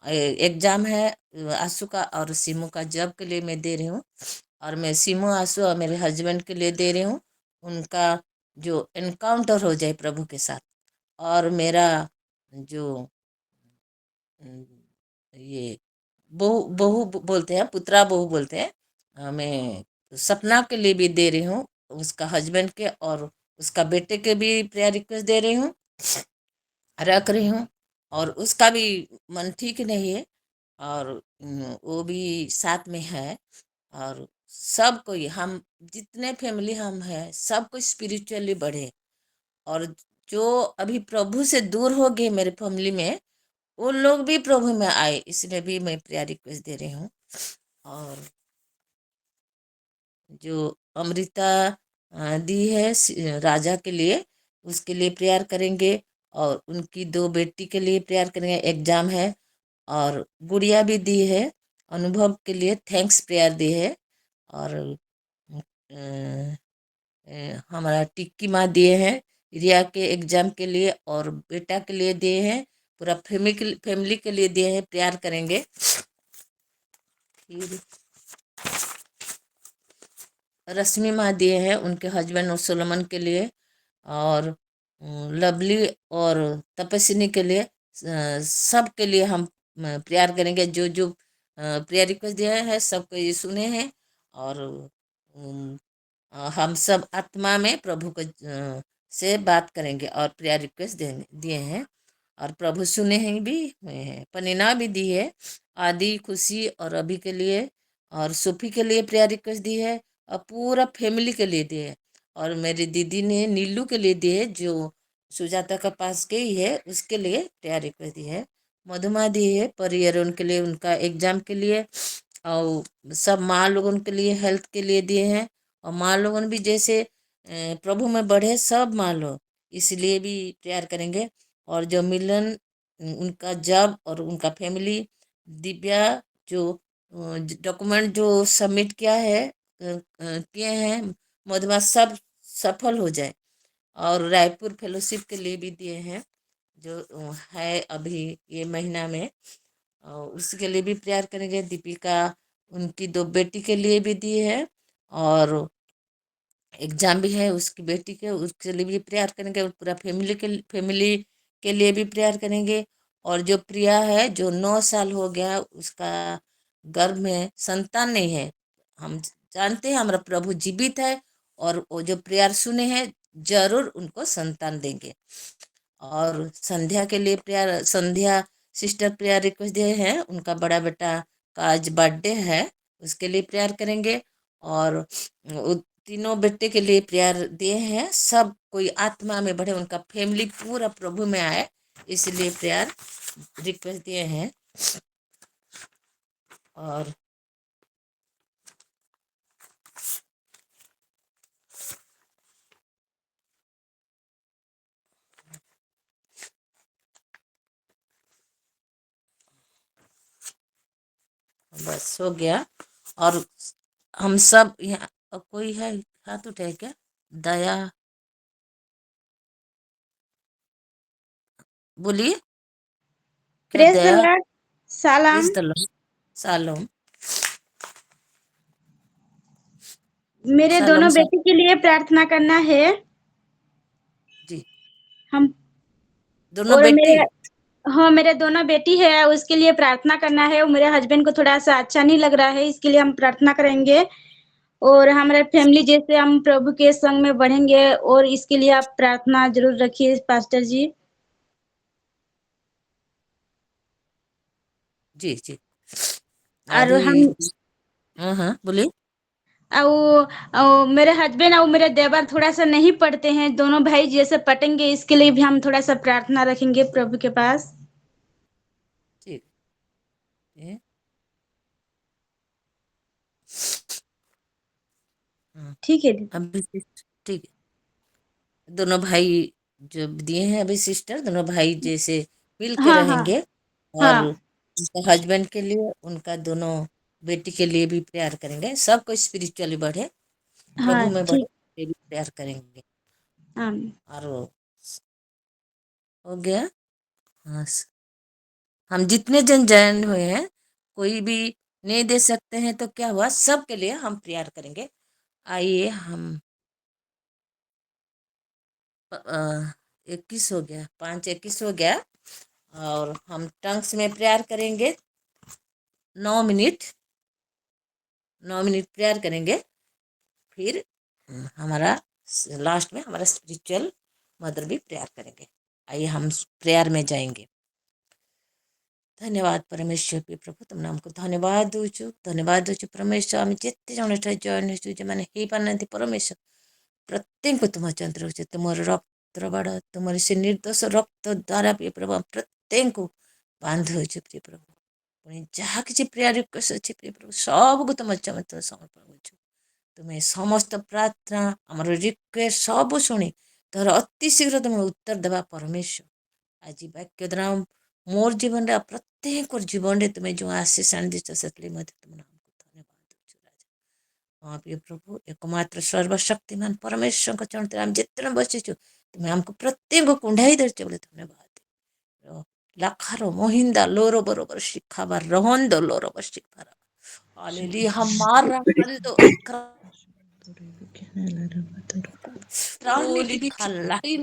एग्जाम है आशु का और सीमू का जॉब के लिए मैं दे रही हूँ और मैं सीमू आशु और मेरे हस्बैंड के लिए दे रही हूँ। उनका जो एनकाउंटर हो जाए प्रभु के साथ और मेरा जो ये बहू बहू बोलते हैं, पुत्रा बहू बोलते हैं, मैं सपना के लिए भी दे रही हूँ, उसका हस्बैंड के और उसका बेटे के भी प्रेयर रिक्वेस्ट दे रही हूँ, रख रही हूँ। और उसका भी मन ठीक नहीं है, और वो भी साथ में है। और सब कोई, हम जितने फैमिली हम हैं, सब कोई स्पिरिचुअली बढ़े। और जो अभी प्रभु से दूर हो गए मेरे फैमिली में, वो लोग भी प्रभु में आए, इसमें भी मैं प्रेयर रिक्वेस्ट दे रही हूँ। और जो अमृता दी है राजा के लिए, उसके लिए प्रेयर करेंगे। और उनकी 2 बेटी के लिए प्रेयर करेंगे, एग्जाम है। और गुड़िया भी दी है, अनुभव के लिए थैंक्स प्रेयर दी है। और हमारा टिक्की माँ दिए हैं रिया के एग्जाम के लिए, और बेटा के लिए दिए हैं, पूरा फैमिली के लिए दिए हैं, प्यार करेंगे। फिर रश्मि माँ दिए हैं उनके हस्बैंड और सोलोमन के लिए, और लवली और तपस्विनी के लिए, सब के लिए हम प्रेयर करेंगे। जो जो प्रेयर रिक्वेस्ट दिए हैं सबको ये सुने हैं। और हम सब आत्मा में प्रभु को से बात करेंगे और प्रेयर रिक्वेस्ट दिए हैं, और प्रभु सुने हैं भी हैं। पनीना भी दी है, आदि, खुशी और अभी के लिए, और सूफी के लिए प्रेयर रिक्वेस्ट दी है, और पूरा फैमिली के लिए दी है। और मेरी दीदी ने नीलू के लिए दी है, जो सुजाता का पास गई है, उसके लिए प्रेयर रिक्वेस्ट दी है। मधुमा दी है परियरन के लिए, उनका एग्जाम के लिए। और सब माँ लोगों के लिए हेल्थ के लिए दिए हैं। और माँ लोगन भी जैसे प्रभु में बढ़े, सब माँ लोग इसलिए भी प्रेयर करेंगे। और जो मिलन, उनका जॉब और उनका फैमिली, दिव्या जो डॉक्यूमेंट जो सबमिट किया है, किए हैं, मधुमा सब सफल हो जाए। और रायपुर फेलोशिप के लिए भी दिए हैं, जो है अभी ये महीना में, और उसके लिए भी प्रेयर करेंगे। दीपिका उनकी 2 बेटी के लिए भी दी है, और एग्जाम भी है उसकी बेटी के, उसके लिए भी प्रेयर करेंगे। और पूरा फैमिली के लिए भी प्रेयर करेंगे। और जो प्रिया है, जो 9 साल हो गया उसका गर्भ में संतान नहीं है, हम जानते हैं हमारा प्रभु जीवित है, और वो जो प्रेयर सुने हैं जरूर उनको संतान देंगे। और संध्या के लिए प्रेयर, संध्या सिस्टर प्रेयर रिक्वेस्ट दिए हैं, उनका बड़ा बेटा का आज बर्थडे है, उसके लिए प्रेयर करेंगे। और तीनों बेटे के लिए प्रेयर दिए हैं, सब कोई आत्मा में बढ़े, उनका फैमिली पूरा प्रभु में आए, इसलिए प्रेयर रिक्वेस्ट दिए हैं। और बस हो गया। और हम सब यहाँ कोई है, हाथ उठाए क्या? दया, बोलिए क्या? प्रेज द दया, लॉर्ड। सलाम। Praise the Lord. शालोम। मेरे शालोम दोनों बेटी के लिए प्रार्थना करना है। जी। हम दोनों और बेटी? मेरे हाँ, मेरे दोनों बेटी है, उसके लिए प्रार्थना करना है। और मेरे हस्बैंड को थोड़ा सा अच्छा नहीं लग रहा है, इसके लिए हम प्रार्थना करेंगे। और हमारे फैमिली जैसे हम प्रभु के संग में बढ़ेंगे, और इसके लिए आप प्रार्थना जरूर रखिए पास्टर जी। जी जी। और अभी हम हाँ हाँ बोलिए। मेरे हस्बैंड और मेरे देवर थोड़ा सा नहीं पढ़ते हैं, दोनों भाई जैसे पटेंगे, इसके लिए भी हम थोड़ा सा प्रार्थना रखेंगे प्रभु के पास। ठीक है। हाँ, ठीक है दीदी। अभी ठीक है। दोनों भाई जो दिए हैं अभी सिस्टर, दोनों भाई जैसे मिल के हाँ हाँ रहेंगे। और हाँ उनका हस्बैंड के लिए, उनका दोनों बेटी के लिए भी प्यार करेंगे। सब कोई स्पिरिचुअली बढ़े, हाँ प्रभु में बढ़े, ठीक। ये भी प्यार करेंगे। आमीन। और हो गया। हाँ, हम जितने जन जॉइन हुए हैं, कोई भी नहीं दे सकते हैं तो क्या हुआ, सबके लिए हम प्यार करेंगे। आइए हम 21 हो गया, 5:21 हो गया। और हम टंग्स में प्रेयर करेंगे 9 मिनट, 9 मिनट प्रेयर करेंगे। फिर हमारा लास्ट में हमारा स्पिरिचुअल मदर भी प्रेयर करेंगे। आइए हम प्रेयर में जाएंगे। धन्यवाद परमेश्वर भी प्रभु, तुम हमको धन्यवाद दूचु, धन्यवाद दूचु परमेश्वर। आम जिते जन जॉइन हो मैंने हो पार परमेश्वर प्रत्येक को तुम चंद्र हो, तुम रक्त बाड़, तुम से निर्दोष रक्त द्वारा प्रिय प्रभु हम प्रत्येक को बांध हो प्रिय प्रभु। पुणी जहाँ किसी प्रेयर रिक्वेस्ट अच्छे प्रिय प्रभु सबको तुम चमत्कार समर्पण हो। तुम्हें समस्त प्रार्थना आम रिक्वेस्ट सब शुणी तोर अति शीघ्र तुम उत्तर देवा परमेश्वर। आज वाक्य द्वारा मोर जीवन प्रत्येक जीवन में तुम्हें जो आशीष आनी दीच से तुम हमको धन्यवाद राजा। हाँ प्रिय प्रभु एकमात्र सर्वशक्तिमान परमेश्वर का चरण आम जितने बसीचु तुम्हें हमको प्रत्येक को कुंडाई दे बोले धन्यवाद। लाखारो मोहिंदा लोरो बरोबर शिखाबार रहन दो लोरो बर शिखारा हालेलुया हमारा हंदो रानी लिखा line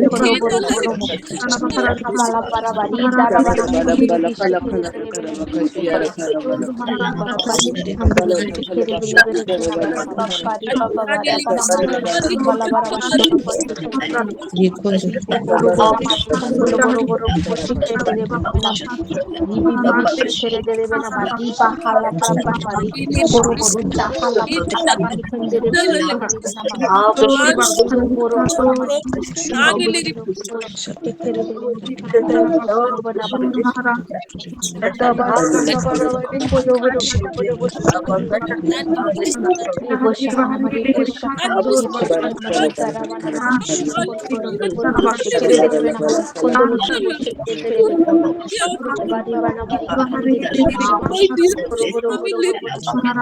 boro boro boro mala para bari dara bana biri biri bishi kiri biri biri baba bari hamdi bishi kiri biri biri biri baba bari baba bara bara mandi mala bara bashi kiri biri boro boro boshi kiri biri biri ribi bibi shikere dere bena bari bahala para para bari boro boro jahala para bani kandere bere bere bena ma boro boro boro boro boro shikere dere bena boro boro boro Dabara bara bara bari boro boro boro boro boro Ribo shahana mari bo shahana mari bo shahana mari dara bana bana boro boro boro boro shikere dere bena kondolo shiro shikere dere bena bari bana bari handi bishi biri boro boro boro boro biri biri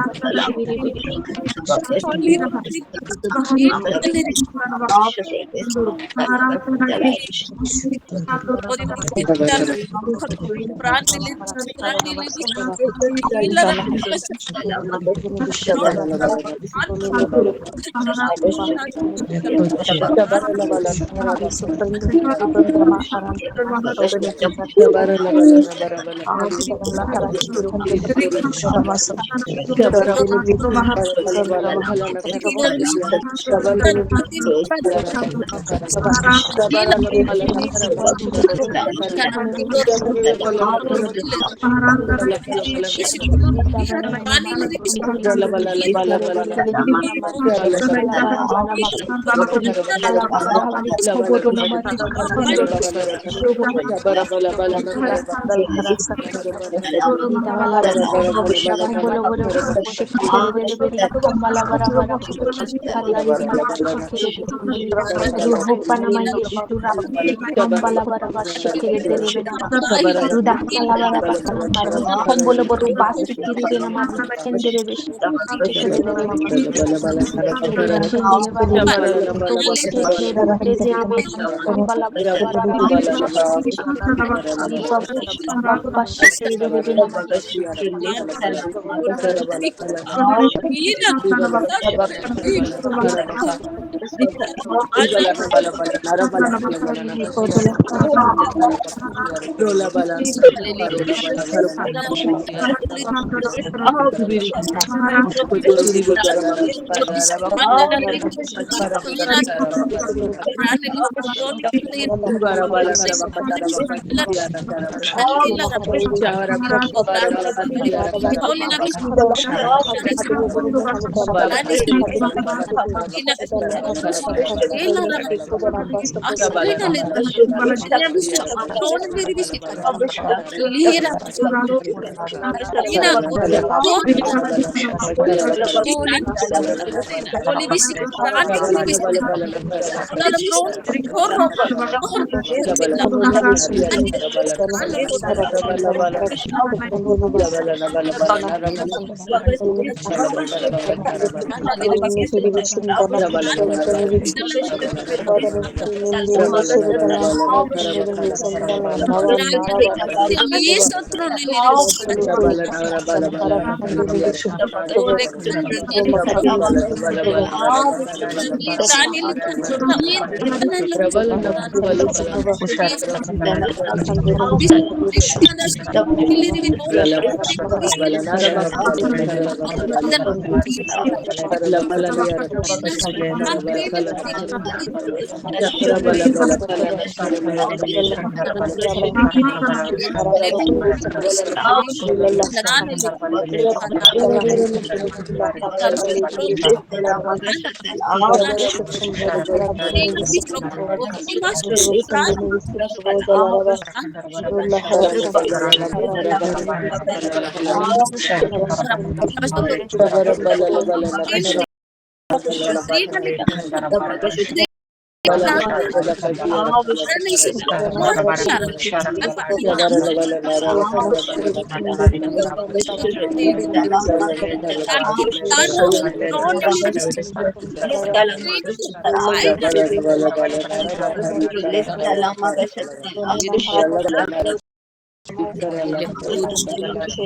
मेरे पूरी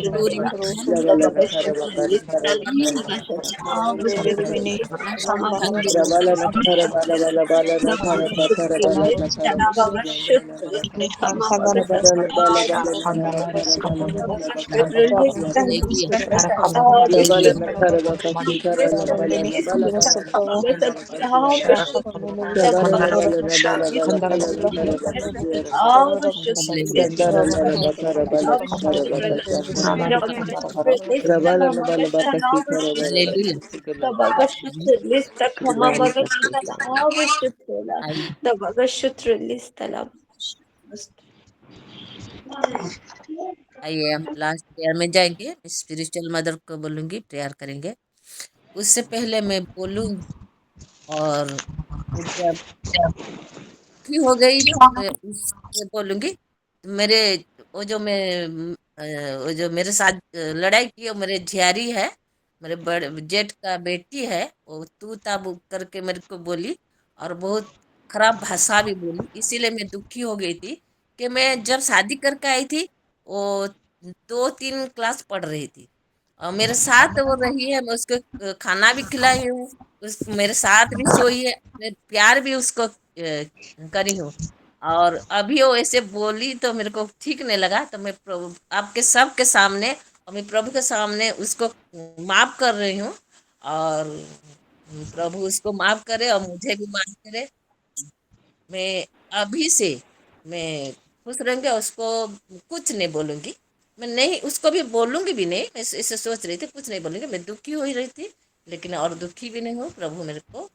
पूरी धन hallelujah. आइए आइए हम last prayer में जाएंगे। Spiritual mother को बोलूंगी, प्रेयर करेंगे। उससे पहले मैं बोलूंगी और जब फ्री हो गई तो मैं उससे बोलूंगी। मेरे वो जो मैं वो जो मेरे साथ लड़ाई की, वो मेरे झियारी है, मेरे बड़े जेठ का बेटी है। वो तू ताबू करके मेरे को बोली और बहुत खराब भाषा भी बोली। इसीलिए मैं दुखी हो गई थी कि मैं जब शादी करके आई थी वो 2-3 क्लास पढ़ रही थी और मेरे साथ वो रही है। मैं उसको खाना भी खिलाई हूँ, उस मेरे साथ भी सोई है, मैं प्यार भी उसको करी हूँ। और अभी वो ऐसे बोली तो मेरे को ठीक नहीं लगा। तो मैं प्रभु आपके सबके सामने और मैं प्रभु के सामने उसको माफ कर रही हूँ। और प्रभु उसको माफ करे और मुझे भी माफ करे। मैं अभी से मैं खुश रहेंगे, उसको कुछ नहीं बोलूंगी। मैं नहीं उसको भी बोलूंगी भी नहीं। मैं इसे सोच रही थी कुछ नहीं बोलूंगी। मैं दुखी हो ही रही थी लेकिन और दुखी भी नहीं हूँ। प्रभु मेरे को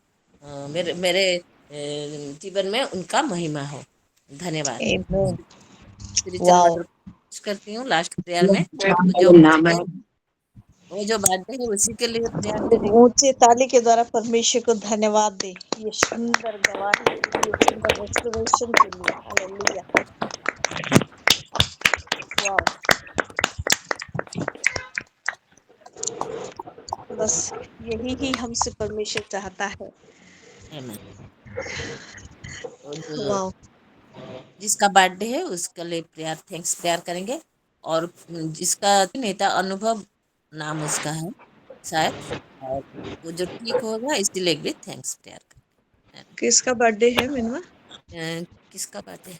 मेरे मेरे जीवन में उनका महिमा हो। धन्यवाद। Amen. Spiritual Wow. मदर करती हूँ लास्ट प्रेयर में। वो जो बातें है उसी के लिए प्रेयर करेंगे। ऊंचे ताली के द्वारा परमेश्वर को धन्यवाद दे, ये सुंदर गवाही के लिए, सुंदर रेस्टोरेशन के लिए। हालेलुया। वाओ। बस यही ही हमसे परमेश्वर चाहता है। आमीन। और जो वाओ। जिसका बर्थडे है उसके लिए प्रेयर थैंक्स प्रेयर करेंगे। और जिसका नहीं था अनुभव नाम उसका है शायद, और वो जो ठीक होगा इसलिए भी थैंक्स प्रेयर करेंगे। किसका बर्थडे है मिनवा? किसका बर्थडे है?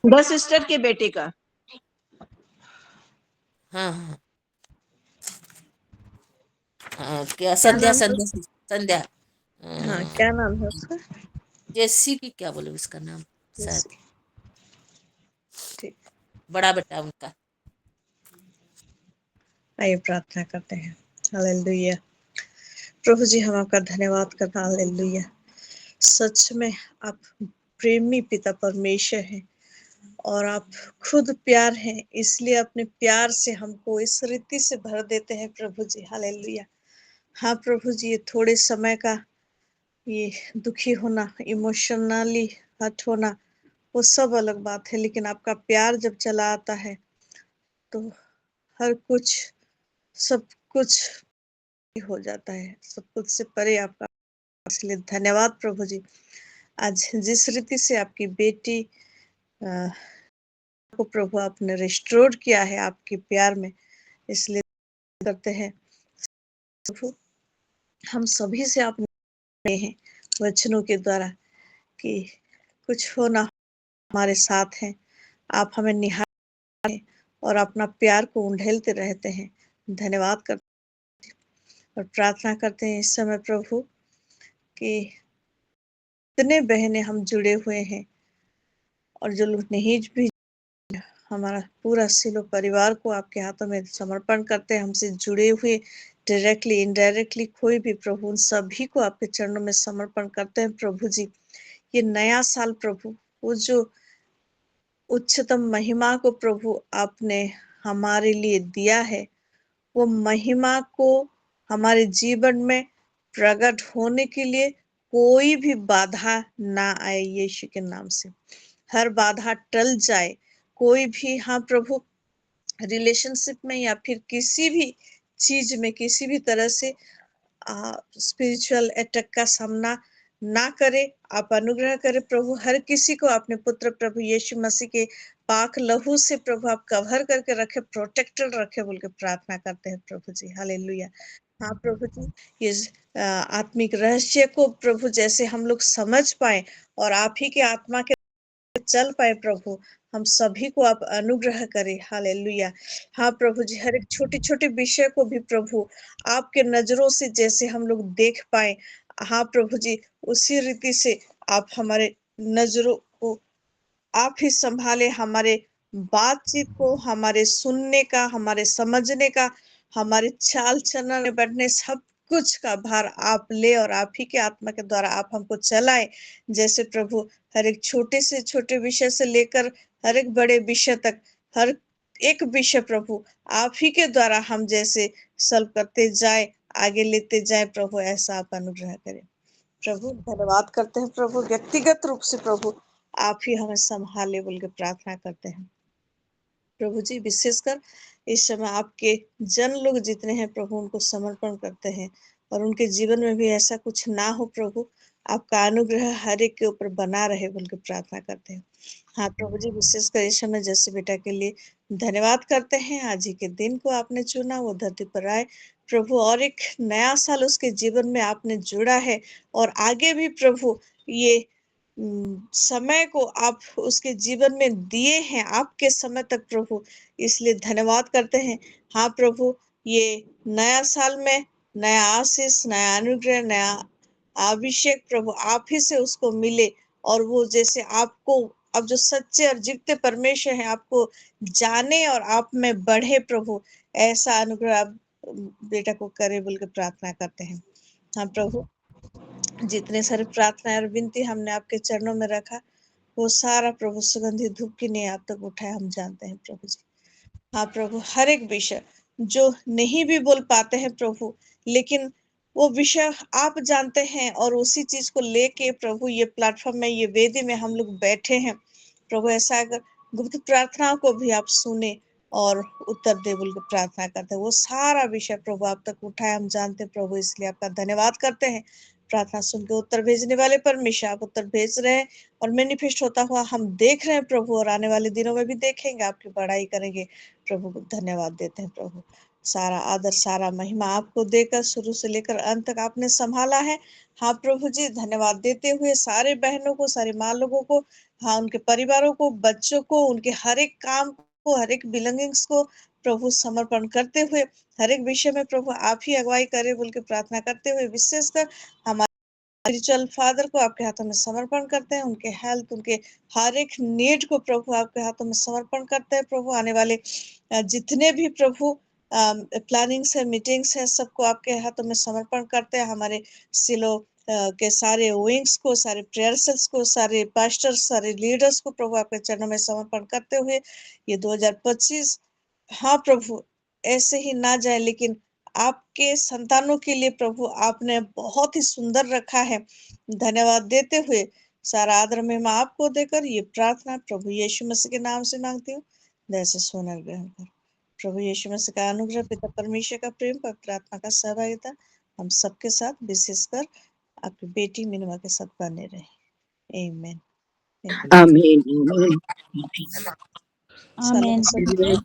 बस सिस्टर के बेटे का। हाँ हाँ हाँ, क्या क्या संध्या नाम है? संध्या संध्या हाँ, क्या नाम है उसका? जेसी की क्या बोले उसका नाम शायद, ठीक। बड़ा बेटा उनका। आइए प्रार्थना करते हैं। हालेलुया। प्रभु जी, हम आपका धन्यवाद करते हैं। हालेलुया। सच में आप प्रेमी पिता परमेश्वर हैं और आप खुद प्यार हैं, इसलिए अपने प्यार से हमको इस रीति से भर देते हैं प्रभु जी। हालेलुया। हाँ प्रभु जी, ये थोड़े समय का ये दुखी होना, इमोशनली हर्ट होना, वो सब अलग बात है, लेकिन आपका प्यार जब चला आता है तो हर कुछ सब कुछ हो जाता है, सब कुछ से परे आपका। इसलिए धन्यवाद प्रभु जी। आज जिस रीति से आपकी बेटी को प्रभु आपने रिस्टोर किया है आपके प्यार में, इसलिए करते हैं प्रभु। हम सभी से आपने हैं वचनों के द्वारा कि कुछ हो ना हमारे साथ हैं, आप हमें निहारते हैं और अपना प्यार को उंडेलते रहते हैं। धन्यवाद करते और प्रार्थना करते हैं इस समय प्रभु कि इतने बहनें हम जुड़े हुए हैं और जो लोग नहीं भी, हमारा पूरा सिलो परिवार को आपके हाथों में समर्पण करते हैं। हमसे जुड़े हुए डायरेक्टली इनडायरेक्टली कोई भी प्रभु, उन सभी को आपके चरणों में समर्पण करते हैं प्रभु जी। ये नया साल प्रभु, वो जो उच्चतम महिमा को प्रभु आपने हमारे लिए दिया है, वो महिमा को हमारे जीवन में प्रकट होने के लिए कोई भी बाधा ना आए यीशु के नाम से। हर बाधा टल जाए। कोई भी, हाँ प्रभु, रिलेशनशिप में या फिर किसी भी चीज में किसी भी तरह से स्पिरिचुअल अटैक का सामना ना करे, आप अनुग्रह करे प्रभु। हर किसी को अपने पुत्र प्रभु यीशु मसीह के पाक लहू से प्रभु आप कवर करके रखे, प्रोटेक्टेड रखे बोल के प्रार्थना करते हैं प्रभु जी। हालेलुया। हाँ प्रभु जी, ये आत्मिक रहस्य को प्रभु जैसे हम लोग समझ पाए और आप ही के आत्मा के चल पाए प्रभु, हम सभी को आप अनुग्रह करें। हालेलुया। हाँ प्रभु जी, हर एक छोटी छोटी विषय को भी प्रभु आपके नजरों से जैसे हम लोग देख पाए, हाँ प्रभु जी, उसी रीति से आप हमारे नजरों को आप ही संभाले, हमारे बातचीत को, हमारे सुनने का, हमारे समझने का, हमारे चाल चलन बैठने, सब कुछ का भार आप ले और आप ही के आत्मा के द्वारा आप हमको चलाए। जैसे प्रभु हर एक छोटे से छोटे विषय से लेकर हर एक बड़े विषय तक, हर एक विषय प्रभु आप ही के द्वारा हम जैसे सल्व करते जाए, आगे लेते जाए प्रभु, ऐसा आप अनुग्रह करें प्रभु। धन्यवाद करते हैं प्रभु, व्यक्तिगत रूप से प्रभु आप ही हमें संभाले बोल के प्रार्थना करते हैं प्रभु जी। विशेषकर इस समय आपके जन लोग जितने हैं प्रभु, उनको समर्पण करते हैं और उनके जीवन में भी ऐसा कुछ ना हो प्रभु, आपका अनुग्रह हर एक के ऊपर बना रहे बोल के प्रार्थना करते हैं। हाँ प्रभु जी, विशेषकर इस समय जैसे बेटा के लिए धन्यवाद करते हैं। आज ही के दिन को आपने चुना, वो धरती पर आए प्रभु, और एक नया साल उसके जीवन में आपने जोड़ा है और आगे भी प्रभु ये समय को आप उसके जीवन में दिए हैं आपके समय तक प्रभु, इसलिए धन्यवाद करते हैं। हाँ प्रभु, ये नया साल में नया आशीष, नया अनुग्रह, नया अभिषेक प्रभु आप ही से उसको मिले और वो जैसे आपको अब जो सच्चे और जीवते परमेश्वर हैं आपको जाने और आप में बढ़े प्रभु, ऐसा अनुग्रह आप बेटा को करे बोल के प्रार्थना करते हैं। हाँ प्रभु, जितने सारे प्रार्थना और विनती हमने आपके चरणों में रखा, वो सारा प्रभु सुगंधित धूप की नहीं आप तक उठाया, हम जानते हैं प्रभु जी। हाँ प्रभु, हर एक विषय जो नहीं भी बोल पाते हैं प्रभु, लेकिन वो विषय आप जानते हैं और उसी चीज को लेके प्रभु ये प्लेटफॉर्म में, ये वेदी में हम लोग बैठे हैं प्रभु, ऐसा अगर गुप्त प्रार्थनाओं को भी आप सुने और उत्तर दे बोल के प्रार्थना करते हैं, वो सारा विषय प्रभु आप तक उठाए, हम जानते प्रभु, इसलिए आपका धन्यवाद करते हैं। प्रार्थना सुन के उत्तर भेजने वाले परमेश्वर आप उत्तर भेज रहे हैं और मैनिफेस्ट होता हुआ हम देख रहे हैं प्रभु, और आने वाले दिनों में भी देखेंगे, आपकी बड़ाई करेंगे प्रभु। धन्यवाद देते हैं प्रभु, सारा आदर सारा महिमा आपको देकर शुरू से लेकर अंत तक आपने संभाला है। हाँ प्रभु जी, धन्यवाद देते हुए सारे बहनों को, सारे माँ लोगों को, हाँ उनके परिवारों को, बच्चों को, उनके हर एक काम को, हर एक बिलोंगिंग्स को प्रभु समर्पण करते हुए, हर एक विषय में प्रभु आप ही अगुवाई करे बोल के प्रार्थना करते हुए, विशेषकर हमारे स्पिरिचुअल फादर को आपके हाथों में समर्पण करते हैं, उनके हेल्थ, उनके हर एक नीड को प्रभु आपके हाथों में समर्पण करते हैं प्रभु। आने वाले जितने भी प्रभु प्लानिंग्स है, मीटिंग्स है, सबको आपके हाथों में समर्पण करते हैं। हमारे सिलो के सारे विंग्स को, सारे प्रेयर सेल्स को, सारे पास्टर्स, सारे लीडर्स को प्रभु आपके चरणों में समर्पण करते हुए, ये 2025 हाँ प्रभु ऐसे ही ना जाए, लेकिन आपके संतानों के लिए प्रभु आपने बहुत ही सुंदर रखा है। धन्यवाद देते हुए सारा आदर महिमा आपको देकर ये प्रार्थना प्रभु यीशु मसीह के नाम से मांगती हूँ, दया से सुन ग्रहण कर। प्रभु यीशु मसीह का अनुग्रह, पिता परमेश्वर का प्रेम, पवित्र आत्मा का सहभागिता हम सबके साथ, विशेषकर आपकी बेटी मिनुमा के साथ बने रहे। आमीन। आमीन। आमीन। सलाम।